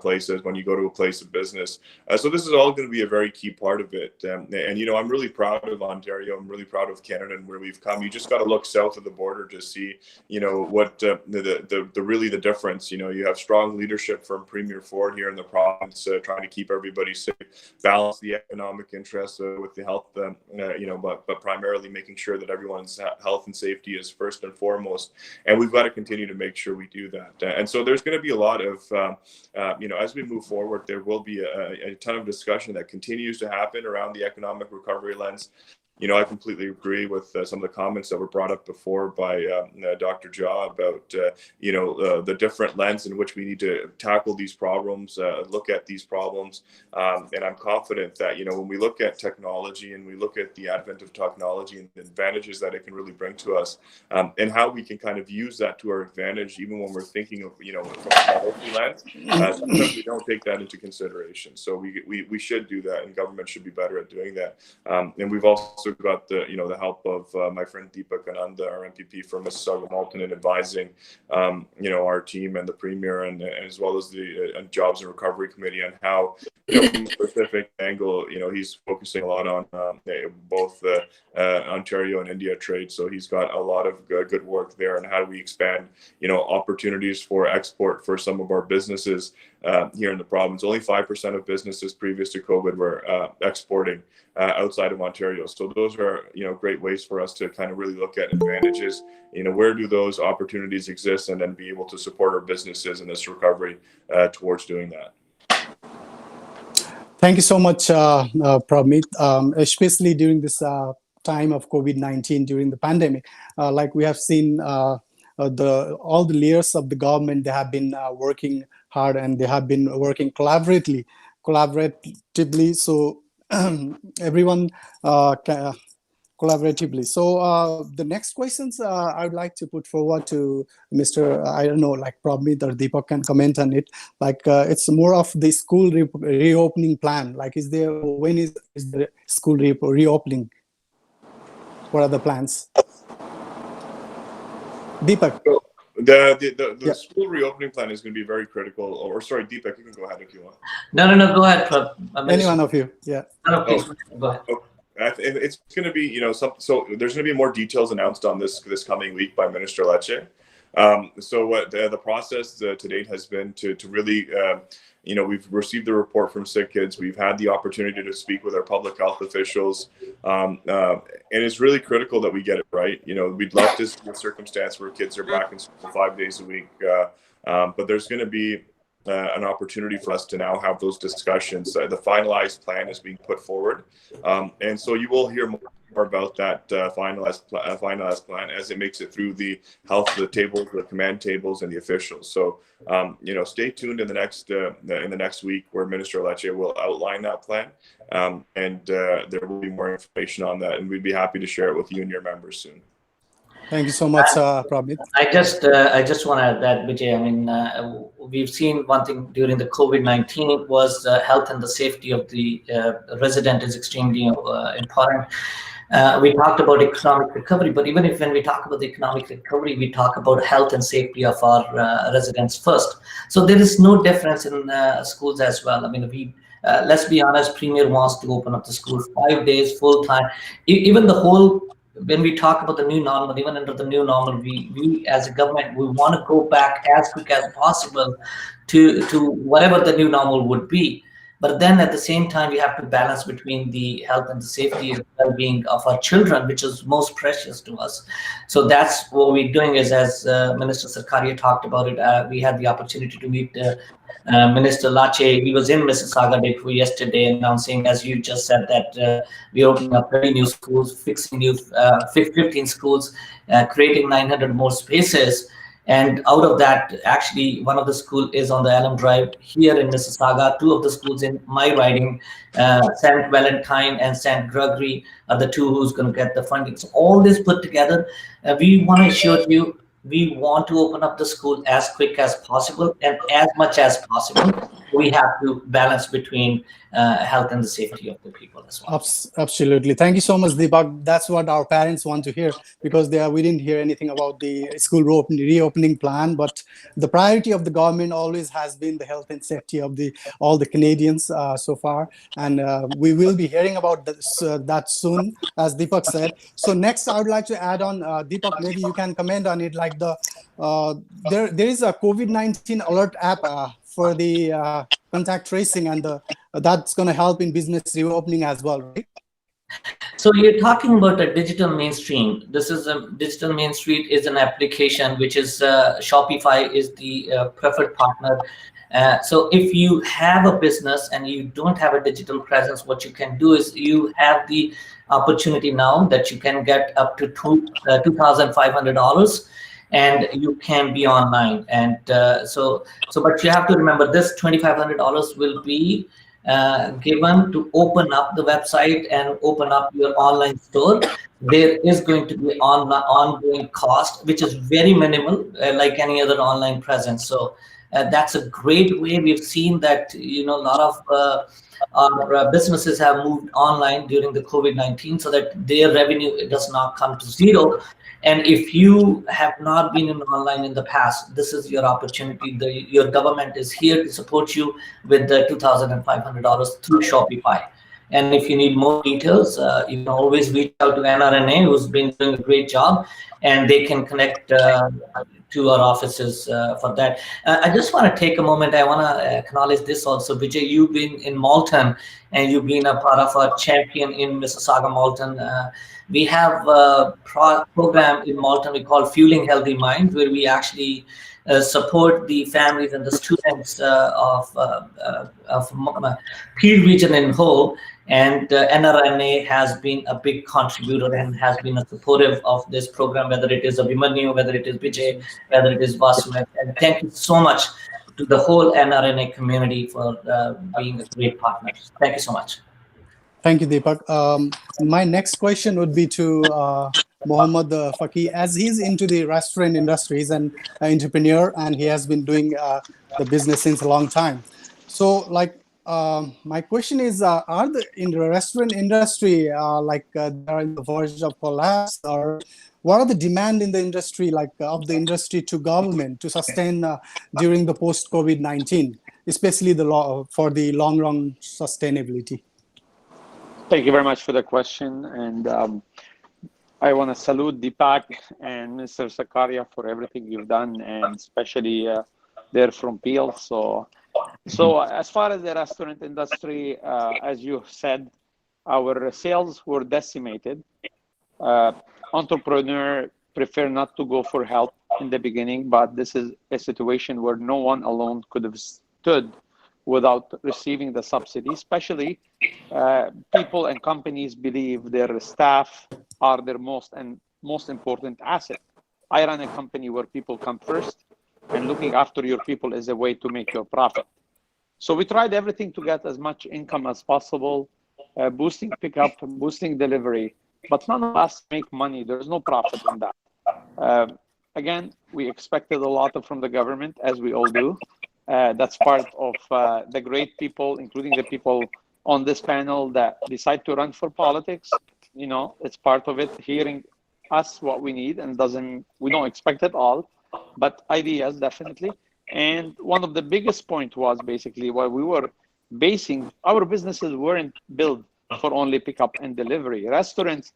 places when you go to a place of business. So this is all going to be a very key part of it. And I'm really proud of Ontario. I'm really proud of Canada and where we've come. You just got to look south of the border to see, what the really the difference. You have strong leadership from Premier Ford here in the province, trying to keep everybody safe, balance the economic interests with the health, but primarily making sure that everyone's health and safety is first and foremost. And we've got to continue to make sure we do that. And so there's going to be a lot of, as we move forward, there will be a ton of discussion that continues to happen around the economic recovery lens. I completely agree with some of the comments that were brought up before by Dr. Jha about, the different lens in which we need to tackle these problems, look at these problems. And I'm confident that, when we look at technology and we look at the advent of technology and the advantages that it can really bring to us, and how we can kind of use that to our advantage, even when we're thinking of, from a policy lens, sometimes we don't take that into consideration. So we should do that, and government should be better at doing that. And we've also got the help of my friend Deepak Ananda, our MPP from Mississauga Malton, in advising our team and the Premier, and as well as the Jobs and Recovery Committee, on how from a specific angle, he's focusing a lot on both the Ontario and India trade. So he's got a lot of good work there, and how do we expand opportunities for export for some of our businesses here in the province. Only 5% of businesses previous to COVID were exporting outside of Ontario. So those are, great ways for us to kind of really look at advantages, where do those opportunities exist, and then be able to support our businesses in this recovery towards doing that. Thank you so much, Pramit, especially during this time of COVID-19, during the pandemic. Like we have seen all the layers of the government, they have been working hard, and they have been working collaboratively. So everyone collaboratively. So the next questions I would like to put forward to Mr. I don't know, like Pramit or Deepak can comment on it. Like it's more of the school reopening plan. Like when is the school reopening? What are the plans? Deepak. So the school reopening plan is going to be very critical. Or sorry, Deepak, you can go ahead if you want. No, go ahead. Any one of you, yeah. No, please, go ahead. It's going to be, so there's going to be more details announced on this coming week by Minister Lecce. So what the process to date has been to really, we've received the report from Sick Kids. We've had the opportunity to speak with our public health officials. And it's really critical that we get it right. We'd love to see a circumstance where kids are back in school 5 days a week. But there's going to be an opportunity for us to now have those discussions. The finalized plan is being put forward. And so you will hear more about that finalized plan as it makes it through the health, the tables, the command tables, and the officials. So, stay tuned in the next week, where Minister Lecce will outline that plan, and there will be more information on that, and we'd be happy to share it with you and your members soon. Thank you so much, Pramit. I just want to add that, Vijay. I mean, we've seen one thing during the COVID-19 was the health and the safety of the resident is extremely important. We talked about economic recovery, but even when we talk about the economic recovery, we talk about health and safety of our residents first. So there is no difference in schools as well. I mean, let's be honest, Premier wants to open up the schools 5 days full time. Even the whole, when we talk about the new normal, even under the new normal, we as a government, we want to go back as quick as possible to whatever the new normal would be. But then at the same time, we have to balance between the health and the safety and well-being of our children, which is most precious to us. So that's what we're doing is, as Minister Sarkaria talked about it, we had the opportunity to meet Minister Lecce. He was in Mississauga day before yesterday, announcing, as you just said, that we're opening up 30 new schools, fixing new 15 schools, creating 900 more spaces. And out of that, actually, one of the schools is on the Alum Drive here in Mississauga. Two of the schools in my riding, St. Valentine and St. Gregory, are the two who's going to get the funding. So all this put together, we want to assure you, we want to open up the school as quick as possible and as much as possible. we have to balance between health and the safety of the people as well. Absolutely. Thank you so much, Deepak. That's what our parents want to hear, because we didn't hear anything about the school reopening plan. But the priority of the government always has been the health and safety of all the Canadians so far. And we will be hearing about that soon, as Deepak said. So next, I would like to add on, Deepak, maybe you can comment on it, like there is a COVID-19 alert app for the contact tracing, and that's going to help in business reopening as well, right? So you're talking about a digital mainstream. This is a digital mainstream is an application which is Shopify is the preferred partner. So if you have a business and you don't have a digital presence, what you can do is you have the opportunity now that you can get up to $2,500, and you can be online. And but you have to remember, this $2,500 will be given to open up the website and open up your online store. There is going to be ongoing cost, which is very minimal, like any other online presence. So that's a great way. We've seen that a lot of our businesses have moved online during the COVID-19, so that their revenue does not come to zero. And if you have not been in online in the past, this is your opportunity. Your government is here to support you with the $2,500 through Shopify. And if you need more details, you can always reach out to NRNA, who's been doing a great job, and they can connect to our offices for that. I just want to take a moment. I want to acknowledge this also. Vijay, you've been in Malton, and you've been a part of our champion in Mississauga, Malton. We have a program in Malton we call Fueling Healthy Minds, where we actually support the families and the students of Peel region in whole. And NRNA has been a big contributor and has been a supportive of this program, whether it is Abhimanyu, whether it is Vijay, whether it is Vasu. And thank you so much to the whole NRNA community for being a great partner. Thank you so much. Thank you, Deepak. My next question would be to Mohammad Faqih, as he's into the restaurant industry. He's an entrepreneur, and he has been doing the business since a long time. So, my question is, are in the restaurant industry they are in the verge of collapse, or what are the demand in the industry, of the industry to government to sustain during the post-COVID-19, especially for the long-run sustainability? Thank you very much for the question, and I want to salute Deepak and Mr. Sakaria for everything you've done, and especially they're from Peel. So as far as the restaurant industry, as you said, our sales were decimated. Entrepreneurs prefer not to go for help in the beginning, but this is a situation where no one alone could have stood without receiving the subsidy. Especially people and companies believe their staff are their most important asset. I run a company where people come first, and looking after your people is a way to make your profit. So we tried everything to get as much income as possible, boosting pickup, boosting delivery, but none of us make money. There's no profit in that. Again, we expected a lot from the government, as we all do. That's part of the great people, including the people on this panel that decide to run for politics. It's part of it, hearing us what we need, and we don't expect it all, but ideas definitely. And one of the biggest point was basically why we were basing our businesses weren't built for only pickup and delivery. Restaurants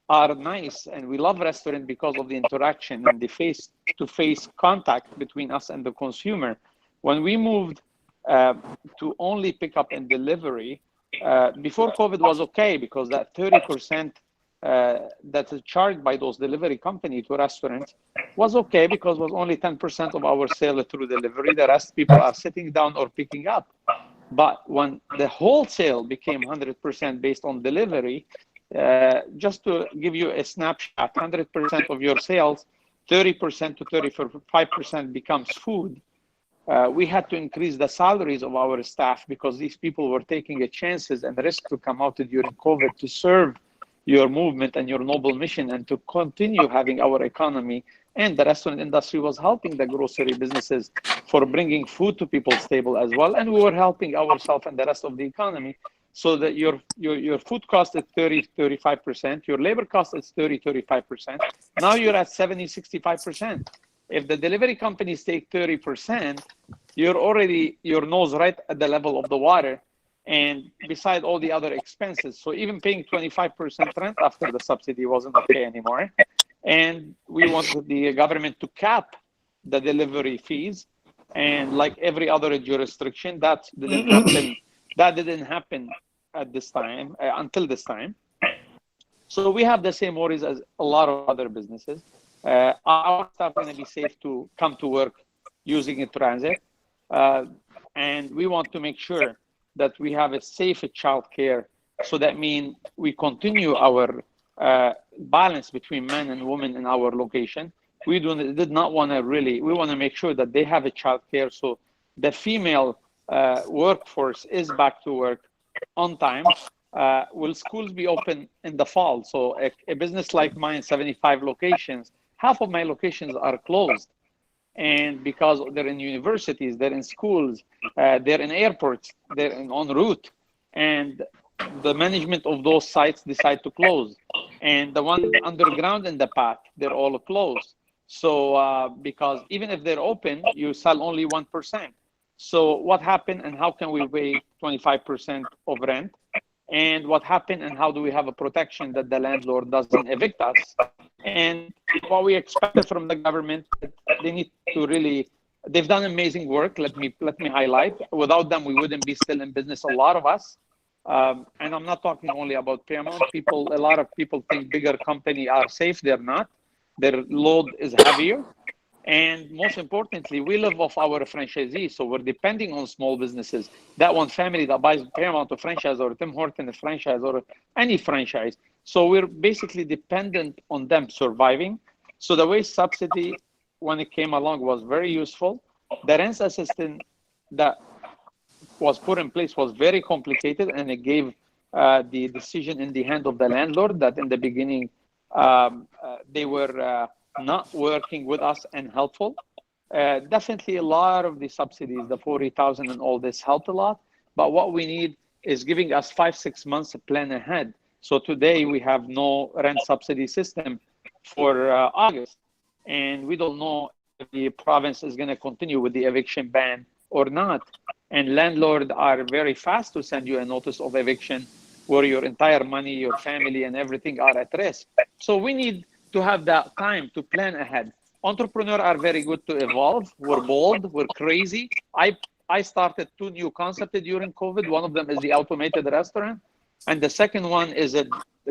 are nice, and we love restaurants because of the interaction and the face-to-face contact between us and the consumer. When we moved to only pickup and delivery, before COVID was okay, because that 30% that is charged by those delivery companies to restaurants was okay, because it was only 10% of our sale through delivery. The rest people are sitting down or picking up. But when the wholesale became 100% based on delivery, just to give you a snapshot, 100% of your sales, 30% to 35% becomes food. We had to increase the salaries of our staff, because these people were taking chances and risk to come out during COVID to serve your movement and your noble mission, and to continue having our economy. And the restaurant industry was helping the grocery businesses for bringing food to people's table as well. And we were helping ourselves and the rest of the economy, so that your food cost is 35%, your labor cost is 35%. Now you're at 65%. If the delivery companies take 30%, you're already your nose right at the level of the water, and beside all the other expenses. So even paying 25% rent after the subsidy wasn't okay anymore. And we wanted the government to cap the delivery fees. And like every other jurisdiction, that didn't happen. That didn't happen at this time, until this time. So we have the same worries as a lot of other businesses. Our staff are going to be safe to come to work using a transit. And we want to make sure that we have a safe childcare. So that means we continue our balance between men and women in our location. We did not want to we want to make sure that they have a childcare, so the female workforce is back to work on time. Will schools be open in the fall? So a business like mine, 75 locations, half of my locations are closed. And because they're in universities, they're in schools, they're in airports, they're en route. And the management of those sites decide to close. And the one underground in the path, they're all closed. So because even if they're open, you sell only 1%. So what happened, and how can we pay 25% of rent? And what happened, and how do we have a protection that the landlord doesn't evict us? And what we expected from the government, they need to really, they've done amazing work. Let me highlight. Without them, we wouldn't be still in business, a lot of us. And I'm not talking only about Paramount. A lot of people think bigger companies are safe. They're not. Their load is heavier. And most importantly, we live off our franchisees. So we're depending on small businesses. That one family that buys Paramount a franchise, or Tim Hortons a franchise, or any franchise. So we're basically dependent on them surviving. So the wage subsidy, when it came along, was very useful. The rent assistance that was put in place was very complicated, and it gave the decision in the hand of the landlord that in the beginning they were not working with us and helpful. Definitely a lot of the subsidies, the 40,000 and all this helped a lot. But what we need is giving us 5-6 months to plan ahead. So today we have no rent subsidy system for August. And we don't know if the province is going to continue with the eviction ban or not. And landlords are very fast to send you a notice of eviction where your entire money, your family, and everything are at risk. So we need to have that time to plan ahead. Entrepreneurs are very good to evolve. We're bold, we're crazy. I started 2 new concepts during COVID. One of them is the automated restaurant, and the second one is the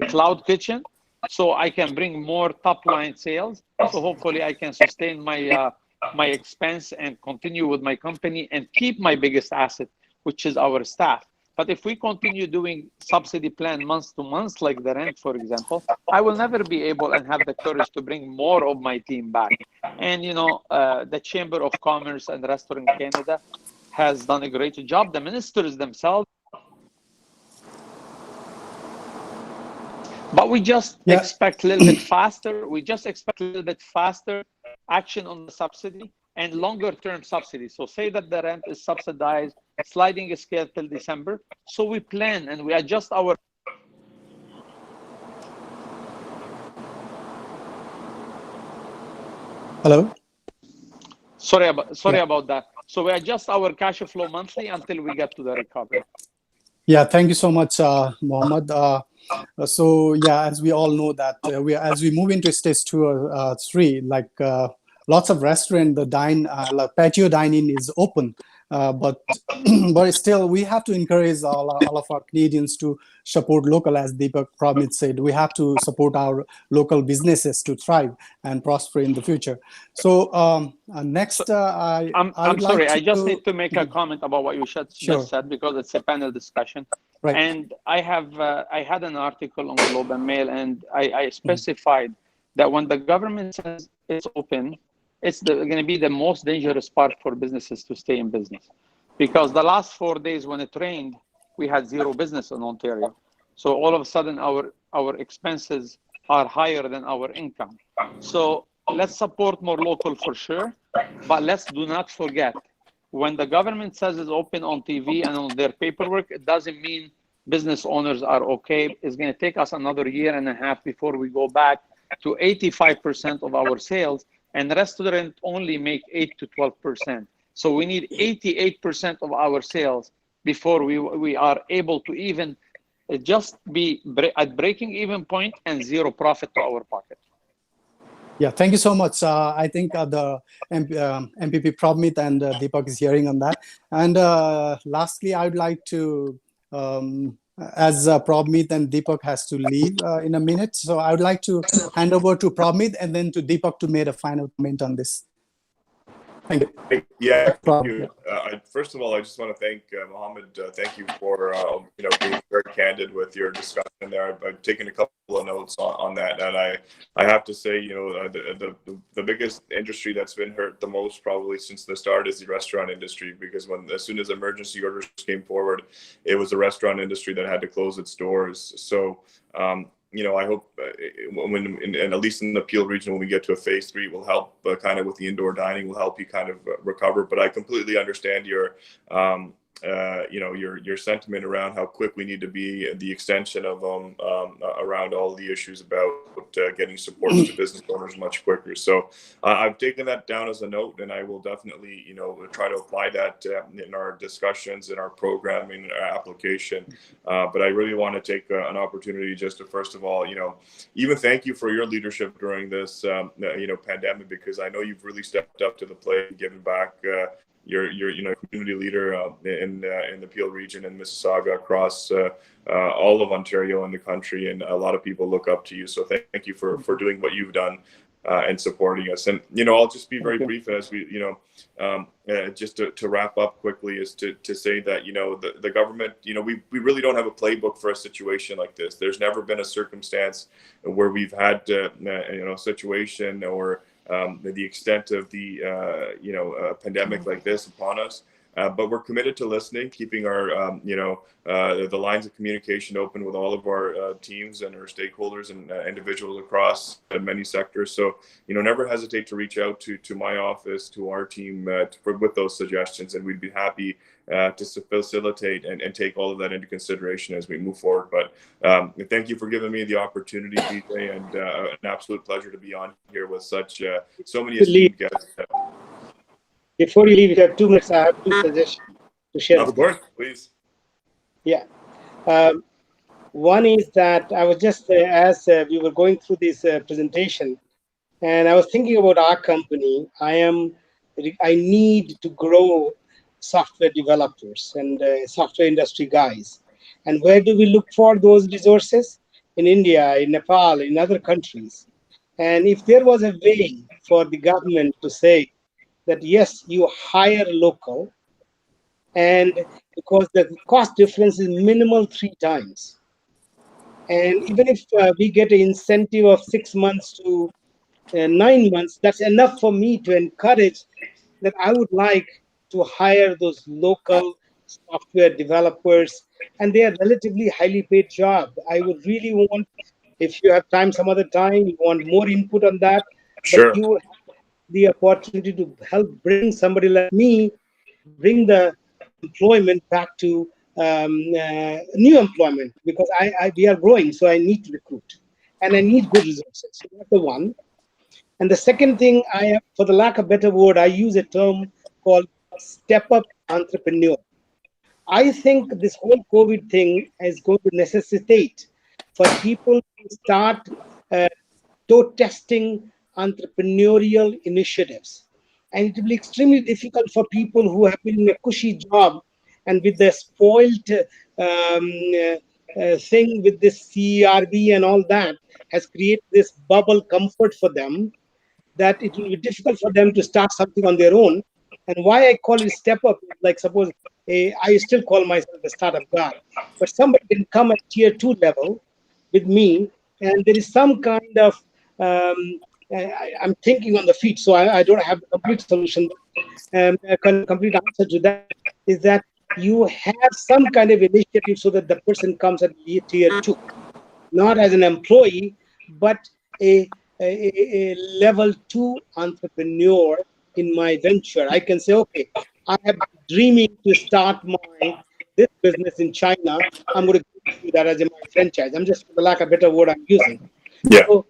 cloud kitchen. So I can bring more top line sales. So hopefully I can sustain my my expense and continue with my company and keep my biggest asset, which is our staff. But if we continue doing subsidy plan month to month, like the rent, for example, I will never be able and have the courage to bring more of my team back. And, you know, the Chamber of Commerce and Restaurant Canada has done a great job. The ministers themselves. But we just expect a little bit faster. We just expect a little bit faster action on the subsidy and longer term subsidy. So say that the rent is subsidized, sliding a scale till December. So we plan and we adjust our. Hello? Sorry about that. So we adjust our cash flow monthly until we get to the recovery. Yeah, thank you so much, Mohammed. So yeah, as we all know that as we move into stage 2 or 3, like lots of restaurant, the patio dining is open, but still we have to encourage all of our Canadians to support local, as Deepak Pramit said. We have to support our local businesses to thrive and prosper in the future. So next, I'm sorry, I just need to make a comment about what you just said, because it's a panel discussion. Right. And I had an article on Globe and Mail, and I specified that when the government says it's open, it's going to be the most dangerous part for businesses to stay in business. Because the last 4 days when it rained, we had 0 business in Ontario. So all of a sudden, our expenses are higher than our income. So let's support more local for sure, but let's do not forget, when the government says it's open on TV and on their paperwork, it doesn't mean business owners are okay. It's going to take us another year and a half before we go back to 85% of our sales, and restaurant only make 8 to 12%. So we need 88% of our sales before we are able to even just be at breaking even point and zero profit to our pocket. Yeah, thank you so much. I think the MPP Prabmeet and Deepak is hearing on that. And lastly, I would like to, as Prabmeet and Deepak has to leave in a minute, so I would like to hand over to Prabmeet and then to Deepak to make a final comment on this. Thank you. Yeah, thank you. First of all, I just want to thank Mohammed. Thank you for being very candid with your discussion there. I've taken a couple of notes on that, and I have to say, the biggest industry that's been hurt the most probably since the start is the restaurant industry, because as soon as emergency orders came forward, it was the restaurant industry that had to close its doors. So. I hope and at least in the Peel region, when we get to a phase 3, will help kind of with the indoor dining, will help you kind of recover. But I completely understand your sentiment around how quick we need to be, the extension of them around all the issues about getting supports to business owners much quicker. So I've taken that down as a note, and I will definitely, try to apply that in our discussions, in our programming, our application. But I really want to take an opportunity just to, first of all, even thank you for your leadership during this, pandemic, because I know you've really stepped up to the plate and given back. You're community leader in the Peel region and Mississauga, across all of Ontario and the country, and a lot of people look up to you. So thank you for doing what you've done and supporting us. And I'll just be very brief as we just to wrap up quickly, is to say that the government, we really don't have a playbook for a situation like this. There's never been a circumstance where we've had a situation or the extent of the pandemic like this upon us, but we're committed to listening, keeping our the lines of communication open with all of our teams and our stakeholders and individuals across many sectors. So never hesitate to reach out to my office, to our team with those suggestions, and we'd be happy to facilitate and take all of that into consideration as we move forward. But thank you for giving me the opportunity, DJ, and an absolute pleasure to be on here with so many esteemed guests. Before you leave, if you have 2 minutes, I have 2 suggestions to share. Of course, please. Yeah. One is that I was just, as we were going through this presentation, and I was thinking about our company. I need to grow software developers and software industry guys. And where do we look for those resources? In India, in Nepal, in other countries. And if there was a way for the government to say that, yes, you hire local, and because the cost difference is minimal 3 times. And even if we get an incentive of 6 months to 9 months, that's enough for me to encourage that I would like to hire those local software developers, and they are relatively highly paid jobs. I would really want, if you have time some other time, you want more input on that, Sure. but you have the opportunity to help bring somebody like me, bring the employment back to new employment, because we are growing, so I need to recruit, and I need good resources. So that's the one. And the second thing, for the lack of a better word, I use a term called step-up entrepreneur. I think this whole COVID thing is going to necessitate for people to start toe testing entrepreneurial initiatives. And it will be extremely difficult for people who have been in a cushy job and with the spoiled thing with this CRB and all that has created this bubble comfort for them, that it will be difficult for them to start something on their own. And why I call it step up, like suppose I still call myself a startup guy, but somebody can come at tier 2 level with me, and there is some kind of I'm thinking on the feet, so I don't have the complete solution. A complete answer to that is that you have some kind of initiative so that the person comes at tier 2, not as an employee, but a level 2 entrepreneur in my venture. I can say, okay, I have dreaming to start this business in China. I'm going to do that as my franchise. I'm just, for the lack of a better word, I'm using. Yeah. So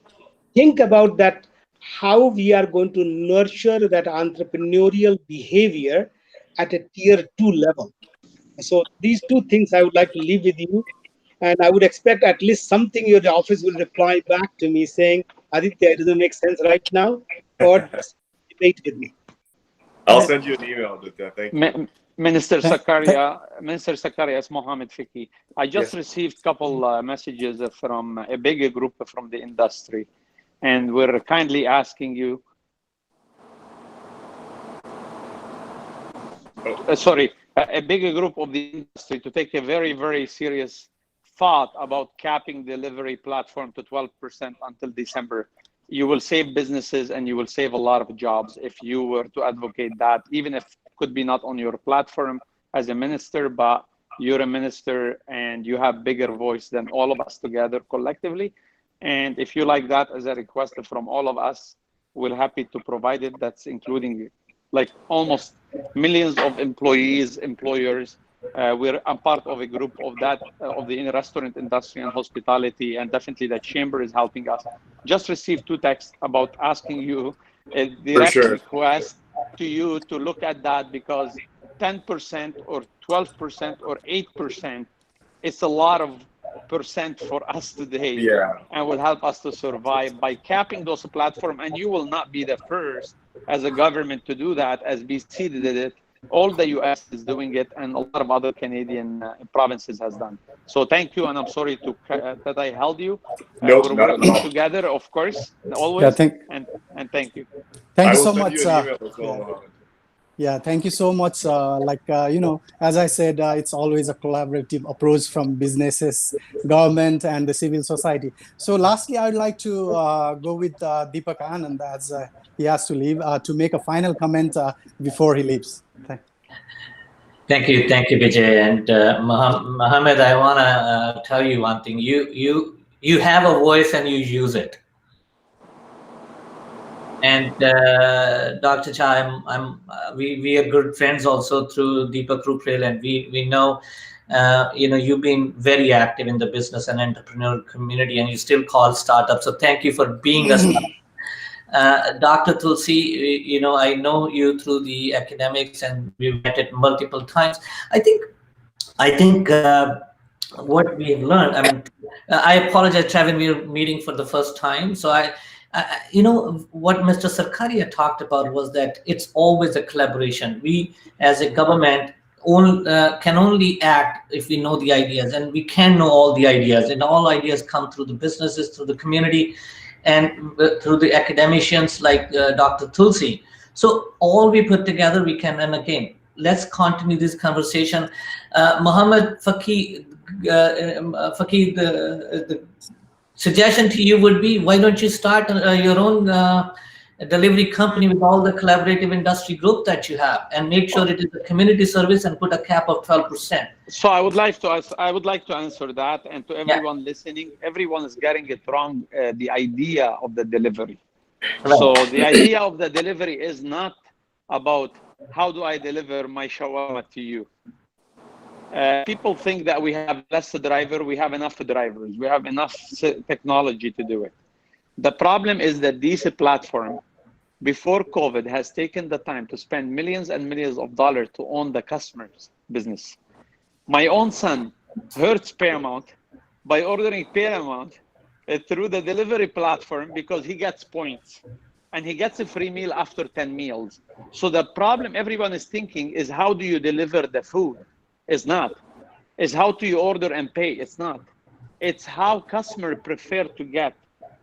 think about that, how we are going to nurture that entrepreneurial behavior at a tier 2 level. So these two things I would like to leave with you. And I would expect at least something your office will reply back to me saying, Aditya, it doesn't make sense right now, or just debate with me. I'll send you an email with that. Thank you. Minister Sakaria, it's Mohammed Fiki. I just received a couple messages from a big group from the industry, and we're kindly asking you. A bigger group of the industry to take a very, very serious thought about capping delivery platform to 12% until December. You will save businesses and you will save a lot of jobs if you were to advocate that, even if it could be not on your platform as a minister, but you're a minister and you have bigger voice than all of us together collectively. And if you like that as a request from all of us, we're happy to provide it. That's including like almost millions of employees, employers. I'm part of a group of that, of the restaurant industry and hospitality, and definitely the chamber is helping us. Just received 2 texts about asking you a direct request to you to look at that, because 10% or 12% or 8%, it's a lot of percent for us today, and will help us to survive by capping those platforms. And you will not be the first as a government to do that, as BC did it. All the US is doing it, and a lot of other Canadian provinces has done. So thank you, and I'm sorry that I held you. No, we're working together, of course, always. And thank you. Thank you I will so send much. you an email as well, Mohammed. Yeah, thank you so much. As I said, it's always a collaborative approach from businesses, government, and the civil society. So lastly, I would like to go with Deepak Anand, as he has to leave, to make a final comment before he leaves. Thank you, Vijay. And Mohammed, I want to tell you one thing. You have a voice and you use it. And Dr. Chai, we are good friends also through Deepak Ruprel, and we know, you've been very active in the business and entrepreneur community, and you still call startups. So thank you for being a startup. Dr. Tulsi, I know you through the academics, and we've met it multiple times. I think what we have learned. I mean, I apologize, Trevin. We are meeting for the first time, so what Mr. Sarkaria talked about was that it's always a collaboration. We, as a government, can only act if we know the ideas, and we can know all the ideas, and all ideas come through the businesses, through the community, and through the academicians like Dr. Tulsi. So all we put together, we can. And again, let's continue this conversation. Mohammed Faki, the suggestion to you would be, why don't you start your own delivery company with all the collaborative industry group that you have, and make sure it is a community service and put a cap of 12%. So I would like to answer that, and to everyone listening, everyone is getting it wrong. The idea of the delivery. Right. So the idea of the delivery is not about how do I deliver my shawarma to you. People think that we have less driver. We have enough drivers. We have enough technology to do it. The problem is that this platform, before COVID, has taken the time to spend millions and millions of dollars to own the customer's business. My own son hurts Paramount by ordering Paramount through the delivery platform because he gets points, and he gets a free meal after 10 meals. So the problem everyone is thinking is, how do you deliver the food? It's not. It's how do you order and pay? It's not. It's how customers prefer to get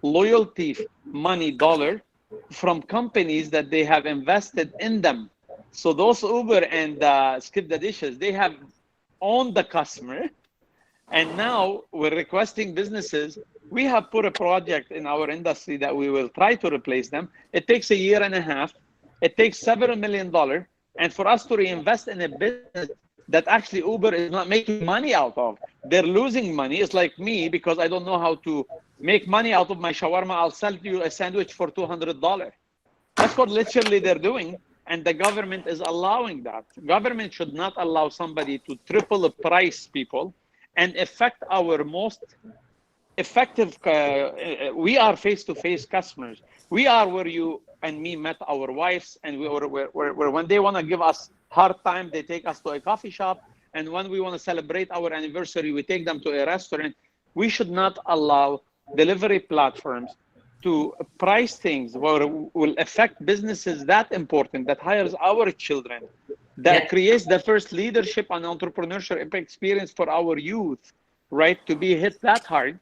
loyalty money, dollar, from companies that they have invested in them. So those Uber and Skip the Dishes, they have owned the customer. And now we're requesting businesses. We have put a project in our industry that we will try to replace them. It takes a year and a half. It takes several $1 million. And for us to reinvest in a business that actually Uber is not making money out of. They're losing money. It's like me, because I don't know how to make money out of my shawarma. I'll sell you a sandwich for $200. That's what literally they're doing. And the government is allowing that. Government should not allow somebody to triple the price, people, and affect our most effective. We are face-to-face customers. We are where you and me met our wives, and we were when they want to give us hard time, they take us to a coffee shop, and when we want to celebrate our anniversary, we take them to a restaurant. We should not allow delivery platforms to price things where will affect businesses that important, that hires our children, that creates the first leadership and entrepreneurship experience for our youth, right? To be hit that hard.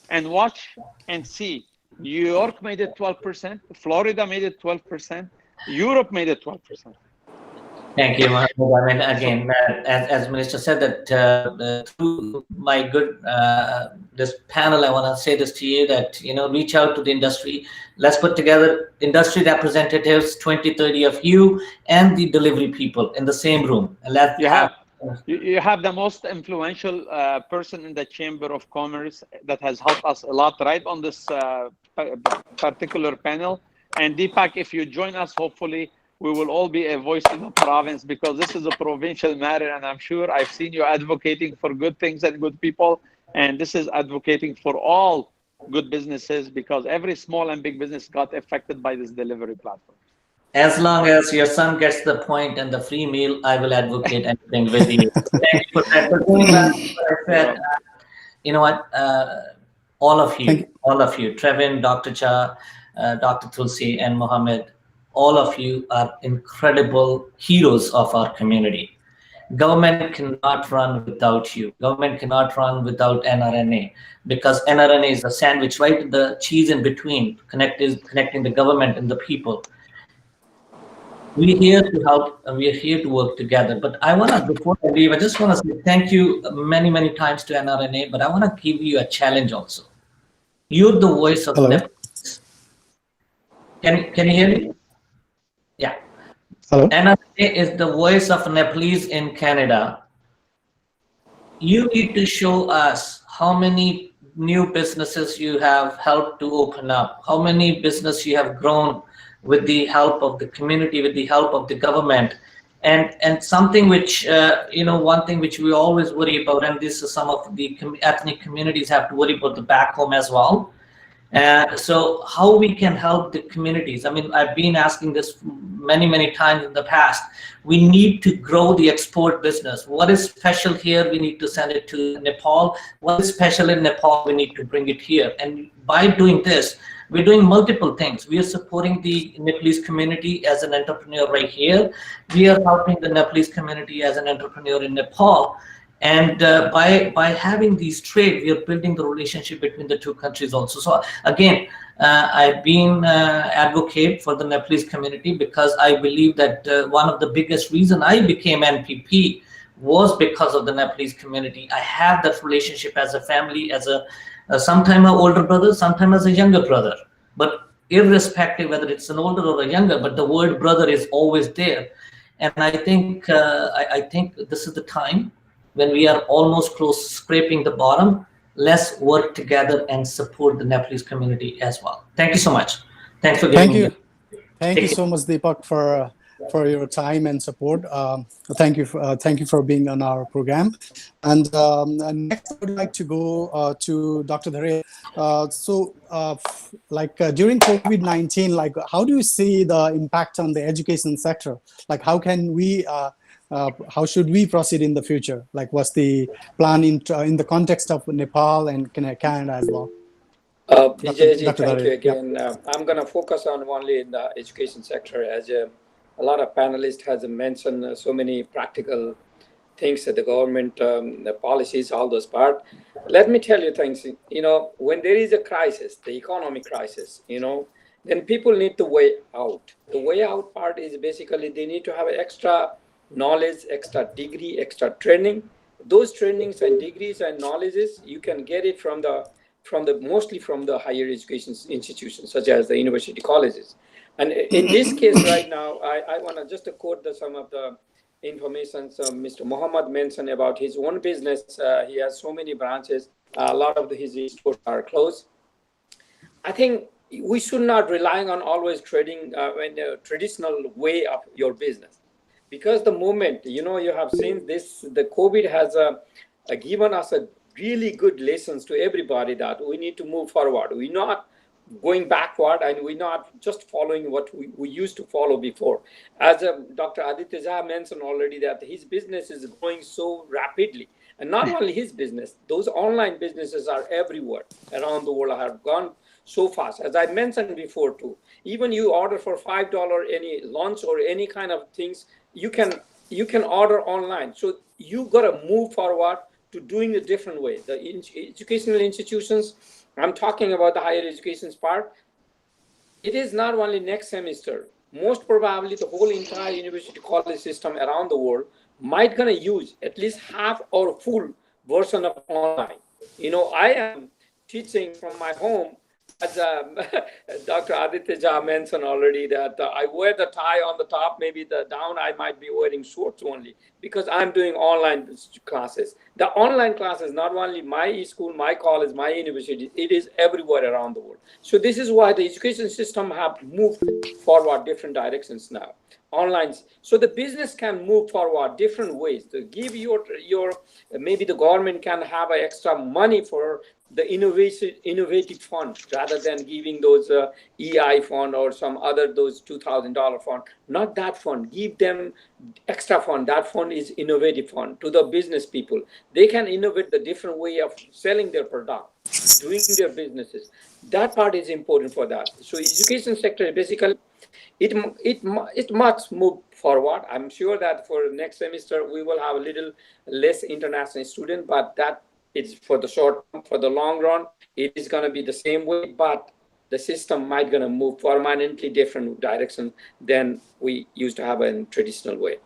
And watch and see. New York made it 12%, Florida made it 12%, Europe made it 12%. Thank you, Mohammed. I mean, again, as Minister said, that through my good this panel, I want to say this to you, that reach out to the industry. Let's put together industry representatives, 20, 30 of you, and the delivery people in the same room, and let's you have the most influential person in the Chamber of Commerce that has helped us a lot, right, on this particular panel. And Deepak, if you join us, hopefully we will all be a voice in the province, because this is a provincial matter, and I'm sure I've seen you advocating for good things and good people, and this is advocating for all good businesses, because every small and big business got affected by this delivery platform. As long as your son gets the point and the free meal, I will advocate anything with you. Thank you for that. But going back to what I said, you know what? All of you, Trevin, Dr. Cha, Dr. Tulsi, and Mohammed, all of you are incredible heroes of our community. Government cannot run without you. Government cannot run without NRNA, because NRNA is the sandwich, right? The cheese in between, connecting the government and the people. We're here to help, and we're here to work together. But I want to, before I leave, I just want to say thank you many, many times to NRNA, but I want to give you a challenge also. You're the voice of Nepalese. Can you hear me? Yeah. Hello. NRNA is the voice of Nepalese in Canada. You need to show us how many new businesses you have helped to open up, how many business you have grown with the help of the community, with the help of the government, and something which one thing which we always worry about, and this is some of the ethnic communities have to worry about the back home as well. So how we can help the communities. I mean, I've been asking this many times in the past. We need to grow the export business. What is special here? We need to send it to Nepal. What is special in Nepal? We need to bring it here. And by doing this, we're doing multiple things. We are supporting the Nepalese community as an entrepreneur right here. We are helping the Nepalese community as an entrepreneur in Nepal. And by having these trade, we are building the relationship between the two countries also. So again, I've been advocate for the Nepalese community, because I believe that one of the biggest reason I became NPP was because of the Nepalese community. I have that relationship as a family, as a sometime an older brother, sometime as a younger brother. But irrespective whether it's an older or a younger, but the word brother is always there. And I think I think this is the time when we are almost close, scraping the bottom. Let's work together and support the Nepalese community as well. Thank you so much. Thanks for giving me. Thank you so much, Deepak, for your time and support. Thank you for being on our program. And next, I would like to go to Dr. Dhare. During COVID-19, like, how do you see the impact on the education sector? Like, how can we how should we proceed in the future? Like, what's the plan in the context of Nepal and Canada as well? Vijayji, thank you again. I'm going to focus on only in the education sector, as a lot of panelists has mentioned so many practical things that the government, the policies, all those part. Let me tell you things, when there is a crisis, the economic crisis, then people need to way out. The way out part is basically they need to have extra knowledge, extra degree, extra training. Those trainings and degrees and knowledges, you can get it mostly from the higher education institutions, such as the university colleges. And in this case right now, I want to just quote some of the information. So Mr. Muhammad mentioned about his own business. He has so many branches. A lot of his stores are closed. I think we should not rely on always trading in a traditional way of your business, because the moment you have seen this, the COVID has given us a really good lessons to everybody that we need to move forward. We're not going backward, and we're not just following what we used to follow before. As Dr. Aditya Jha mentioned already, that his business is growing so rapidly. And not only his business, those online businesses are everywhere around the world, have gone so fast. As I mentioned before too, even you order for $5 any lunch or any kind of things, you can order online. So you gotta move forward to doing a different way. The educational institutions, I'm talking about the higher education part, it is not only next semester. Most probably the whole entire university college system around the world might gonna use at least half or full version of online. I am teaching from my home. As Dr. Aditya Jha mentioned already, that I wear the tie on the top, maybe the down I might be wearing shorts only, because I'm doing online classes. The online classes, not only my school, my college, my university, it is everywhere around the world. So this is why the education system have moved forward different directions now. Online, so the business can move forward different ways to give your maybe the government can have extra money for the innovative fund, rather than giving those EI fund or some other those $2,000 fund. Not that fund, give them extra fund. That fund is innovative fund to the business people. They can innovate the different way of selling their product, doing their businesses. That part is important for that. So education sector basically it must move forward. I'm sure that for next semester we will have a little less international student, but that is for the short term. For the long run, it is going to be the same way, but the system might going to move permanently different direction than we used to have in traditional way.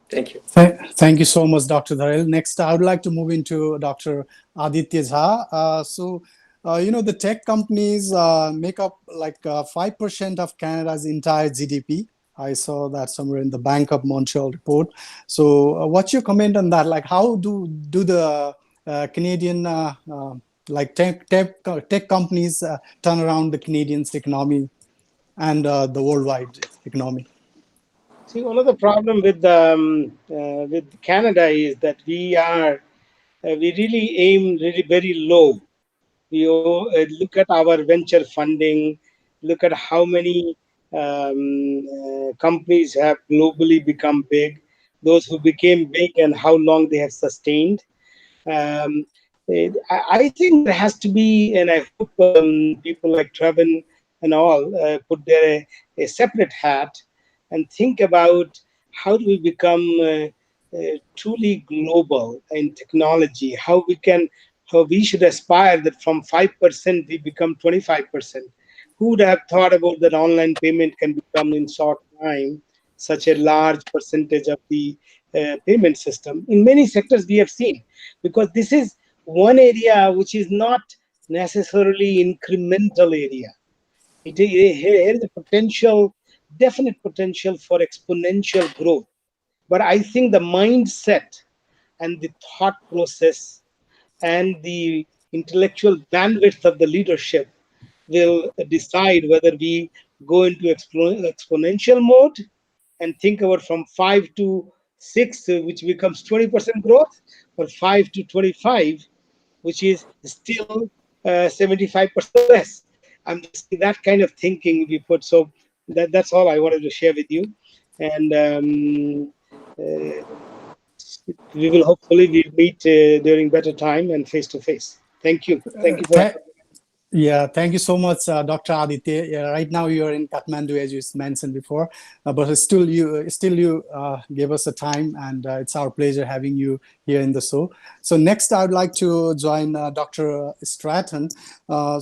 Thank you. Thank you so much, Dr. Dharel. Next, I would like to move into Dr. Aditya Jha. The tech companies make up like 5% of Canada's entire GDP. I saw that somewhere in the Bank of Montreal report. So what's your comment on that? Like, how do the Canadian like tech companies turn around the Canadian's economy and the worldwide economy? See, one of the problem with Canada is that we really aim really very low. We look at our venture funding, look at how many companies have globally become big, those who became big and how long they have sustained. Um, I think there has to be, and I hope people like Trevin and all put their a separate hat and think about how do we become truly global in technology, how we should aspire that from 5% we become 25%. Who would have thought about that online payment can become in short time such a large percentage of the payment system? In many sectors we have seen, because this is one area which is not necessarily incremental area. Here is a potential, definite potential for exponential growth. But I think the mindset and the thought process and the intellectual bandwidth of the leadership will decide whether we go into exponential mode and think about from 5 to 6, which becomes 20% growth, or 5 to 25, which is still 75% less. I'm just saying that kind of thinking we put. So that's all I wanted to share with you. And we will hopefully we'll meet during better time and face to face. Thank you. Thank you for. Yeah, thank you so much, Dr. Aditya. Yeah, right now you're in Kathmandu, as you mentioned before, but still you gave us a time, and it's our pleasure having you here in the show. So next, I would like to join Dr. Stratton. There,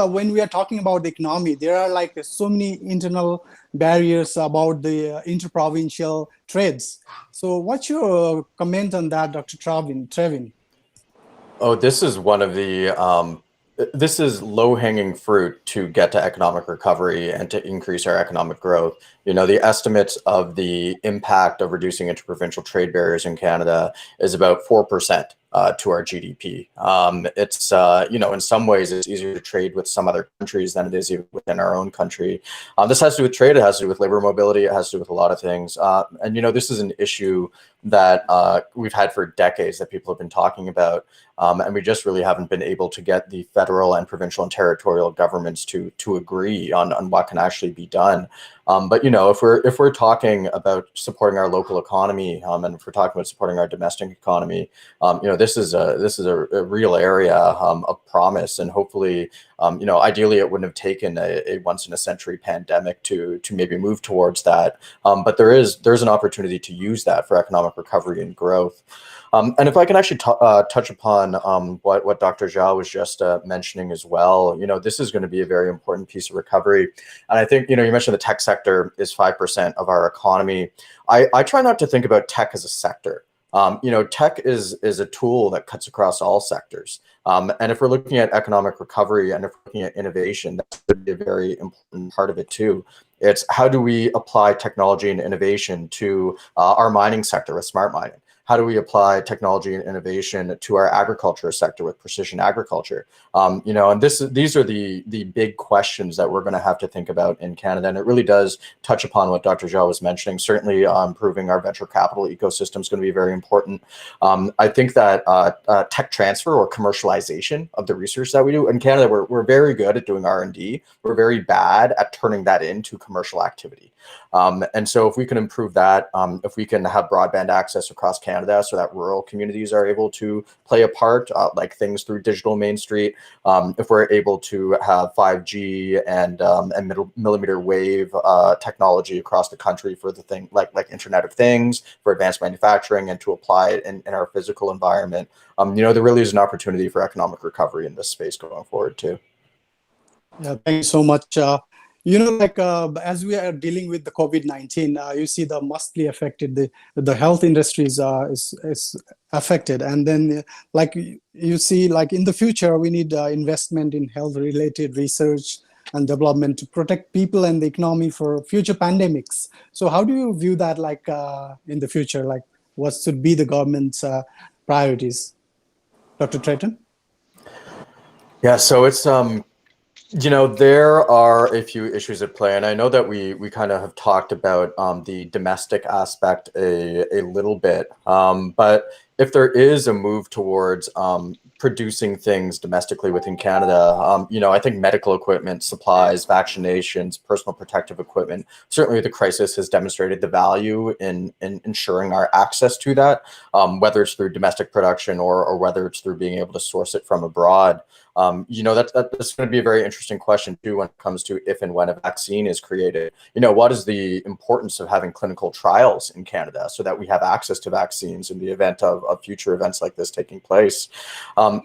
when we are talking about the economy, there are like so many internal barriers about the interprovincial trades. So what's your comment on that, Dr. Trevin? Oh, this is one of the this is low-hanging fruit to get to economic recovery and to increase our economic growth. You know, the estimates of the impact of reducing interprovincial trade barriers in Canada is about 4% to our GDP. It's, you know, in some ways it's easier to trade with some other countries than it is within our own country. This has to do with trade, it has to do with labor mobility, it has to do with a lot of things. And, you know, this is an issue that we've had for decades that people have been talking about. And we just really haven't been able to get the federal and provincial and territorial governments to agree on what can actually be done. But you know, if we're talking about supporting our local economy, and if we're talking about supporting our domestic economy, you know, this is a real area of promise, and hopefully, you know, ideally it wouldn't have taken a once in a century pandemic to maybe move towards that. But there's an opportunity to use that for economic recovery and growth. And if I can actually touch upon what Dr. Zhao was just mentioning as well, you know, this is going to be a very important piece of recovery. And I think, you know, you mentioned the tech sector is 5% of our economy. I try not to think about tech as a sector. You know, tech is a tool that cuts across all sectors. And if we're looking at economic recovery and if we're looking at innovation, that's going to be a very important part of it too. It's how do we apply technology and innovation to our mining sector with smart mining? How do we apply technology and innovation to our agriculture sector with precision agriculture? You know, and these are the big questions that we're going to have to think about in Canada. And it really does touch upon what Dr. Zhao was mentioning. Certainly improving our venture capital ecosystem is going to be very important. I think that tech transfer or commercialization of the research that we do in Canada, we're very good at doing R&D. We're very bad at turning that into commercial activity. And so if we can improve that, if we can have broadband access across Canada so that rural communities are able to play a part, like things through Digital Main Street, if we're able to have 5G and millimeter wave technology across the country for the thing like Internet of Things, for advanced manufacturing, and to apply it in our physical environment, you know, there really is an opportunity for economic recovery in this space going forward too. Yeah, thank you so much. You know, like as we are dealing with the COVID-19, you see the mostly affected, the health industry is affected. And then like you see, like in the future, we need investment in health related research and development to protect people and the economy for future pandemics. So how do you view that, like in the future, like what should be the government's priorities? Dr. Trayton? Yeah, so it's, you know, there are a few issues at play, and I know that we kind of have talked about the domestic aspect a little bit, but if there is a move towards producing things domestically within Canada, you know, I think medical equipment, supplies, vaccinations, personal protective equipment, certainly the crisis has demonstrated the value in ensuring our access to that, whether it's through domestic production or whether it's through being able to source it from abroad. You know, that's going to be a very interesting question too when it comes to if and when a vaccine is created. You know, what is the importance of having clinical trials in Canada so that we have access to vaccines in the event of future events like this taking place?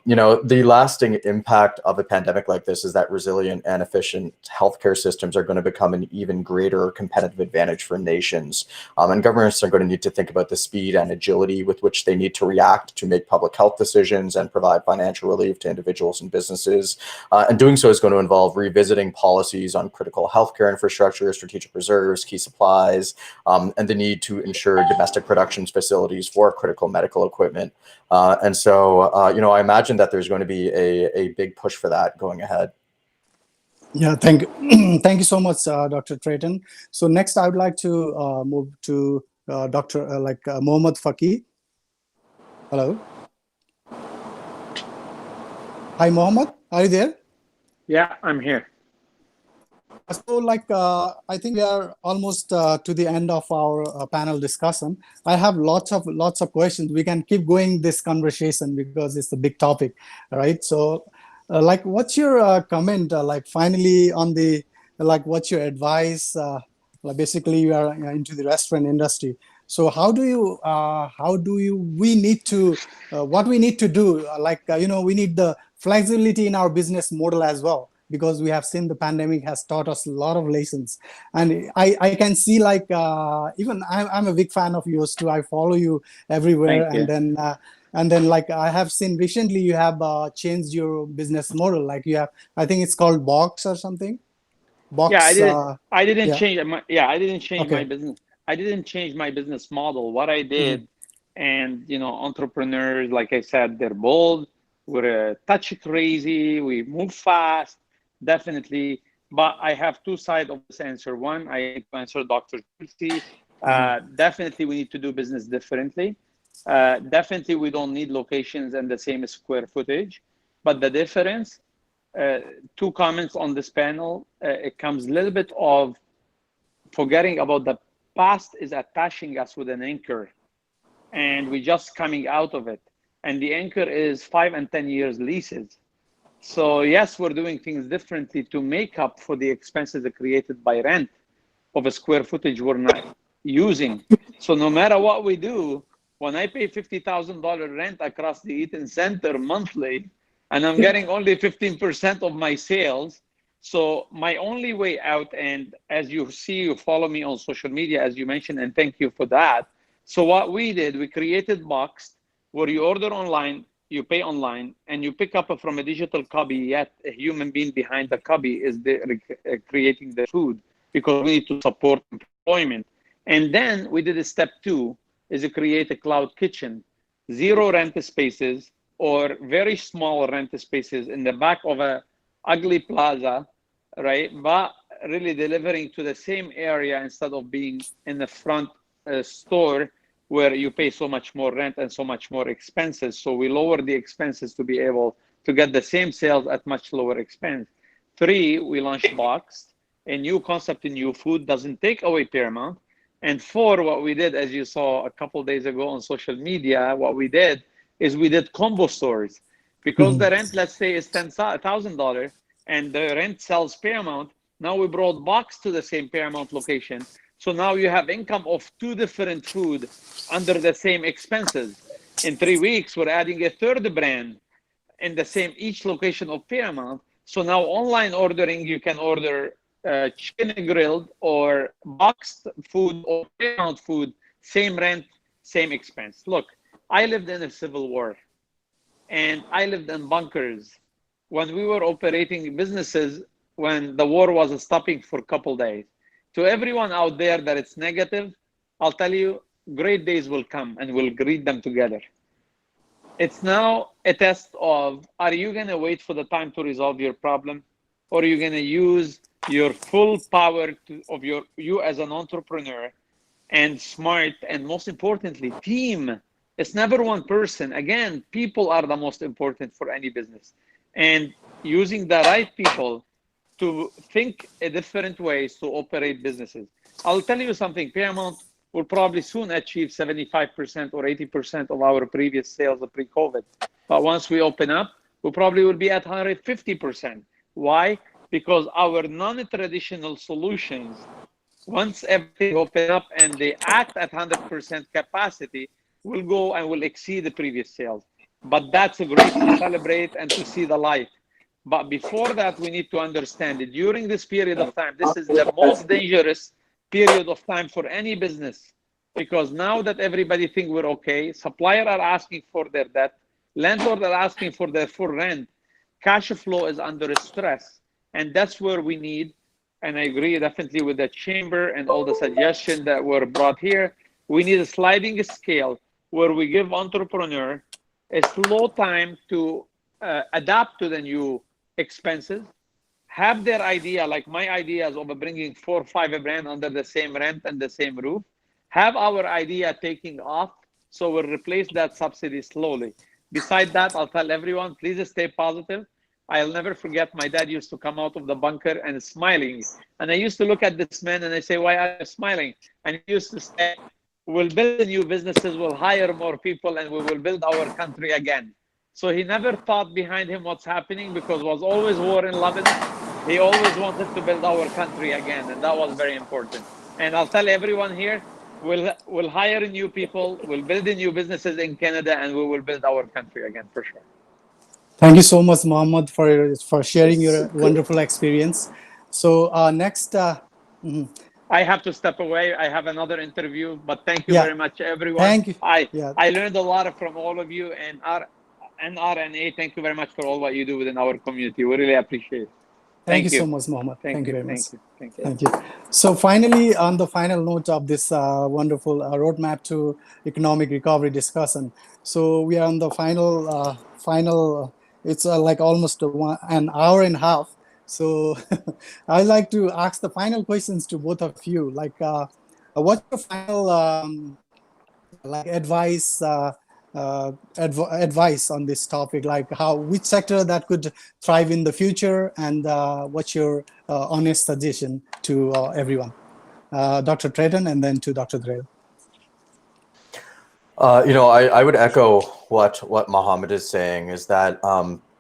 You know, the lasting impact of a pandemic like this is that resilient and efficient healthcare systems are going to become an even greater competitive advantage for nations. And governments are going to need to think about the speed and agility with which they need to react to make public health decisions and provide financial relief to individuals and businesses. And doing so is going to involve revisiting policies on critical healthcare infrastructure, strategic reserves, key supplies, and the need to ensure domestic production facilities for critical medical equipment. And so, you know, I imagine that there's going to be a big push for that going ahead. Yeah, thank you. Thank you so much, Dr. Trayton. So next, I would like to move to Dr. Mohammad Faqih. Hello. Hi, Mohammad. Are you there? Yeah, I'm here. So, like, I think we are almost to the end of our panel discussion. I have lots of questions. We can keep going this conversation because it's a big topic, right? So, like, what's your comment? Like, finally, on the what's your advice? Like, basically, you are into the restaurant industry. So, we need to, what we need to do? You know, we need the flexibility in our business model as well, because we have seen the pandemic has taught us a lot of lessons. And I can see, like, even I'm a big fan of yours too. I follow you everywhere. Thank you. And then And then like I have seen recently you have changed your business model. Like you have, I think it's called Box or something. Yeah, Box. I didn't Yeah. change my, yeah, I didn't change my Okay. business. I didn't change my business model. What I Hmm. did, and entrepreneurs, like I said, they're bold, we're touch crazy, we move fast, definitely. But I have two sides of this answer. One, I need to answer Dr. Tulsi. Hmm. Definitely, we need to do business differently. Definitely, we don't need locations and the same square footage. But the difference, uh, two comments on this panel. It comes a little bit of forgetting about the past is attaching us with an anchor, and we're just coming out of it. And the anchor is 5 and 10 years leases. So yes, we're doing things differently to make up for the expenses created by rent of a square footage we're not using. So no matter what we do, when I pay $50,000 rent across the Eaton Center monthly, and I'm getting only 15% of my sales, so my only way out, and as you see, you follow me on social media, as you mentioned, and thank you for that. So what we did, we created Boxed, where you order online, you pay online, and you pick up from a digital copy, yet a human being behind the copy is creating the food, because we need to support employment. And then we did a step two, is to create a cloud kitchen, zero rent spaces or very small rent spaces in the back of a ugly plaza, right? But really delivering to the same area instead of being in the front store where you pay so much more rent and so much more expenses. So we lower the expenses to be able to get the same sales at much lower expense. Three, we launched Boxed, a new concept in new food, doesn't take away Paramount. And four, what we did, as you saw a couple of days ago on social media, what we did is we did combo stores. Because the rent, let's say, is $10,000 and the rent sells Paramount, now we brought Box to the same Paramount location. So now you have income of two different food under the same expenses. In 3 weeks, we're adding a third brand in the same each location of Paramount. So now online ordering, you can order chicken grilled or boxed food or Paramount food, same rent, same expense. Look, I lived in a civil war and I lived in bunkers when we were operating businesses when the war was stopping for a couple days. To everyone out there that it's negative, I'll tell you, great days will come and we'll greet them together. It's now a test of, are you going to wait for the time to resolve your problem, or are you going to use your full power of you as an entrepreneur and smart, and most importantly, team. It's never one person. Again, people are the most important for any business, and using the right people to think a different ways to operate businesses. I'll tell you something, Paramount will probably soon achieve 75% or 80% of our previous sales of pre-COVID. But once we open up, we probably will be at 150%. Why? Because our non-traditional solutions, once everything open up and they act at 100% capacity, will go and will exceed the previous sales. But that's great to celebrate and to see the light. But before that, we need to understand it. During this period of time, this is the most dangerous period of time for any business, because now that everybody think we're okay, suppliers are asking for their debt, landlords are asking for their full rent, cash flow is under stress, and that's where we need. And I agree definitely with the chamber and all the suggestions that were brought here. We need a sliding scale where we give entrepreneur a slow time to adapt to the new expenses, have their idea, like my ideas of bringing 4 or 5 brands under the same rent and the same roof, have our idea taking off, so we'll replace that subsidy slowly. Beside that, I'll tell everyone, please stay positive. I'll never forget my dad used to come out of the bunker and smiling. And I used to look at this man and I say, why are you smiling? And he used to say, we'll build new businesses, we'll hire more people, and we will build our country again. So he never thought behind him what's happening, because was always war in Lebanon. He always wanted to build our country again, and that was very important. And I'll tell everyone here, we'll hire new people, we'll build new businesses in Canada, and we will build our country again for sure. Thank you so much, Mohammed, for sharing Yes, your good. wonderful experience. So next, I have to step away. I have another interview, but thank you Yeah, very much, everyone. thank you. Yeah, I learned a lot from all of you, and our NRNA. Thank you very much for all what you do within our community. We really appreciate it. thank you Thank you. so much, Mohammed. Thank you very much. Thank you. Thank you. Thank you. So finally, on the final note of this wonderful roadmap to economic recovery discussion, so we are on the final. It's like almost an hour and a half. So I like to ask the final questions to both of you. Like, what's your final like advice on this topic? Like, which sector that could thrive in the future, and what's your honest suggestion to everyone? Dr. Trayton, and then to Dr. Drell. I would echo what Mohammed is saying, is that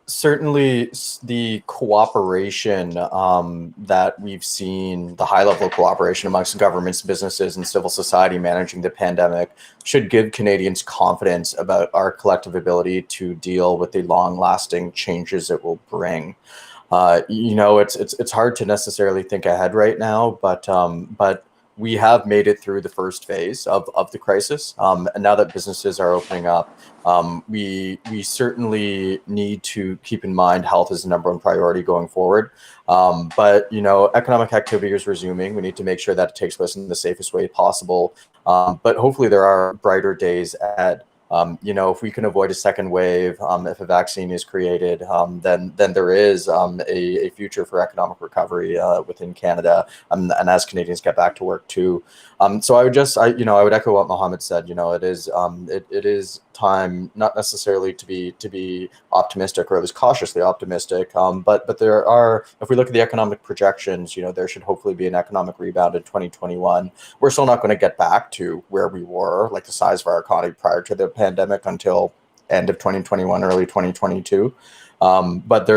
certainly the cooperation that we've seen, the high level of cooperation amongst governments, businesses, and civil society managing the pandemic should give Canadians confidence about our collective ability to deal with the long lasting changes it will bring. It's hard to necessarily think ahead right now, but we have made it through the first phase of the crisis. And now that businesses are opening up, we certainly need to keep in mind health is the #1 priority going forward. But economic activity is resuming. We need to make sure that it takes place in the safest way possible. But hopefully there are brighter days ahead. If we can avoid a second wave, if a vaccine is created, then there is a future for economic recovery within Canada, and as Canadians get back to work too. So I would echo what Mohammed said. It is time not necessarily to be optimistic, or at least cautiously optimistic, but there are, if we look at the economic projections, there should hopefully be an economic rebound in 2021. We're still not going to get back to where we were, like the size of our economy prior to the pandemic, until end of 2021, early 2022. But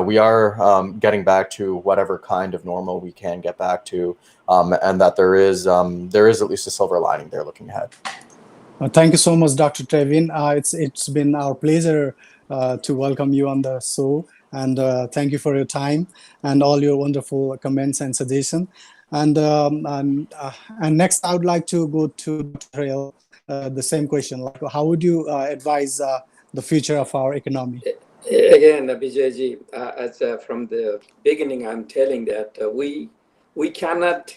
we are getting back to whatever kind of normal we can get back to, and that there is at least a silver lining there looking ahead. Thank you so much, Dr. Trevin. It's been our pleasure to welcome you on the show, and thank you for your time and all your wonderful comments and suggestions. And next, I would like to go to Dr. Hale, the same question. Like, how would you advise the future of our economy? Again, Vijayji, as from the beginning, I'm telling that we cannot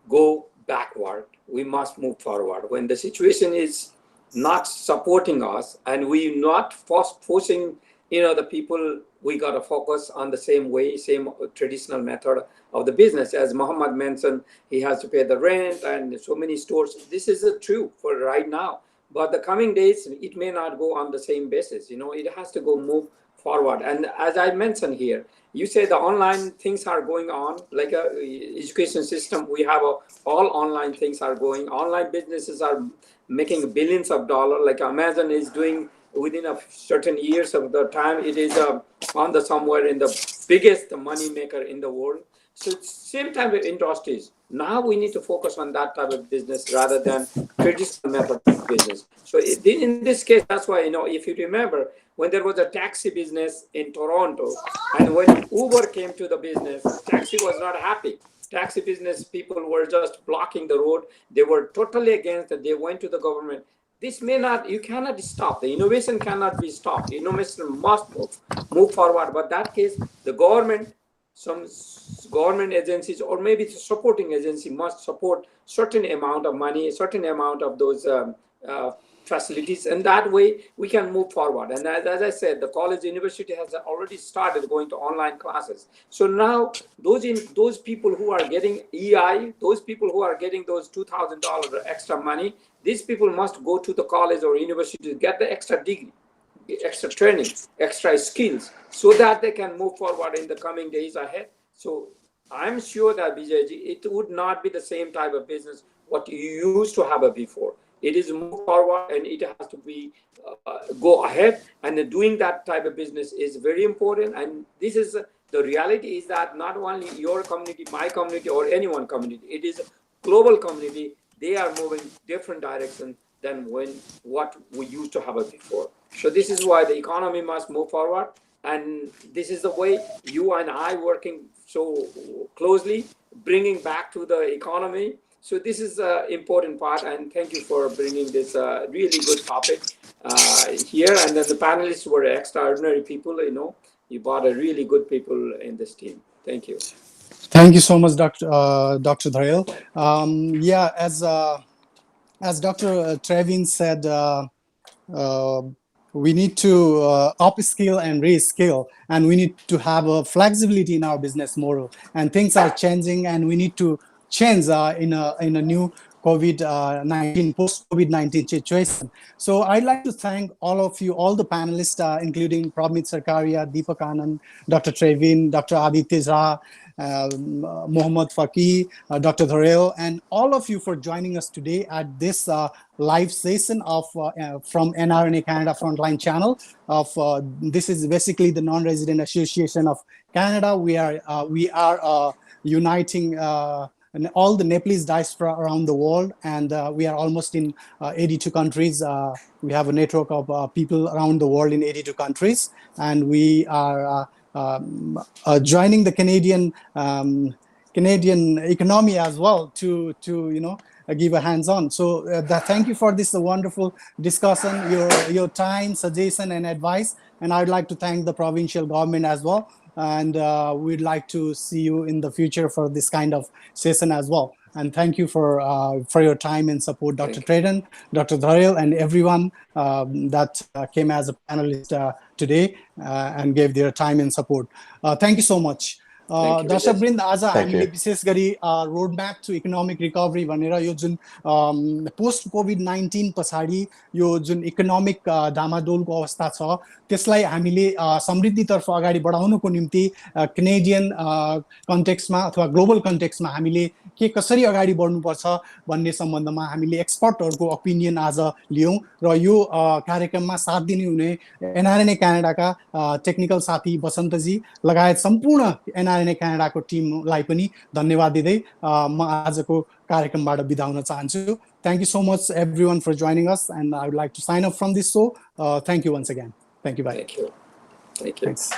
go backward. We must move forward. When the situation is not supporting us, and we not forcing the people, we got to focus on the same way, same traditional method of the business. As Muhammad mentioned, he has to pay the rent and so many stores. This is true for right now. But the coming days, it may not go on the same basis. It has to go move forward. And as I mentioned here, you say the online things are going on, like a education system. We have all online things are going. Online businesses are making billions of dollars. Like Amazon is doing within a certain years of the time. It is on the somewhere in the biggest money maker in the world. So it's same type of industries. Now we need to focus on that type of business rather than traditional method of business. So in this case, that's why, if you remember, when there was a taxi business in Toronto, and when Uber came to the business, taxi was not happy. Taxi business people were just blocking the road. They were totally against it. They went to the government. This you cannot stop. The innovation cannot be stopped. Innovation must move forward. But that case, the government, some government agencies, or maybe the supporting agency must support certain amount of money, a certain amount of those facilities, and that way we can move forward. And as I said, the college university has already started going to online classes. So now those people who are getting EI, those people who are getting those $2,000 extra money, these people must go to the college or university to get the extra degree, extra training, extra skills, so that they can move forward in the coming days ahead. So I'm sure that, Vijayji, it would not be the same type of business what you used to have before. It is move forward, and it has to be go ahead. And doing that type of business is very important. And this is the reality, is that not only your community, my community, or anyone community, it is a global community. They are moving different direction than what we used to have before. So this is why the economy must move forward, And this is the way you and I working so closely, bringing back to the economy. So this is an important part, and thank you for bringing this really good topic here. And then the panelists were extraordinary people. You brought a really good people in this team. Thank you. Thank you so much, Dr. Dharel. Yeah, as Dr. Trevin said, we need to upskill and reskill, and we need to have a flexibility in our business model. And things are changing, and we need to change in a new COVID-19, post-COVID-19 situation. So I'd like to thank all of you, all the panelists, including Prabmit Sarkaria, Deepak Anand, Dr. Trevin, Dr. Aditya Jha, Mohammad Faqih, Dr. Dharel, and all of you for joining us today at this live session of from NRNA Canada Frontline Channel. This is basically the Non-Resident Association of Canada. We are uniting and all the Nepalese diaspora around the world, and we are almost in 82 countries. We have a network of people around the world in 82 countries, and we are joining the Canadian economy as well to give a hands-on. So thank you for this wonderful discussion, your time, suggestion, and advice. And I'd like to thank the provincial government as well. And we'd like to see you in the future for this kind of session as well. And thank you for your time and support, Dr. Treden, Dr. Dharel, and everyone that came as a panelist today and gave their time and support. Thank you so much. दर्शकवृन्द आज हामीले विशेष गरी roadmap to economic recovery भनेर यो जुन post COVID-19 पछाडि यो जुन economic डामाडोलको अवस्था छ त्यसलाई हामीले समृद्धितर्फ अगाडि बढाउनको निम्ति कैनेडियन कन्टेक्स्टमा अथवा ग्लोबल कन्टेक्स्टमा हामीले के कसरी अगाडि बढ्नुपर्छ भन्ने सम्बन्धमा हामीले एक्सपर्टहरूको ओपिनियन आज लियौं र यो कार्यक्रममा साथ दिने हुने एनआरएनए क्यानाडाका टेक्निकल साथी बसन्तजी लगायत सम्पूर्ण एनआरएनए क्यानाडाको टिमलाई पनि धन्यवाद दिँदै म आजको कार्यक्रमबाट बिदा हुन चाहन्छु. Thank you so much everyone for joining us, and I would like to sign off from this show. Thank you once again. Thank you. Bye. Thank you. Thank you. Thanks.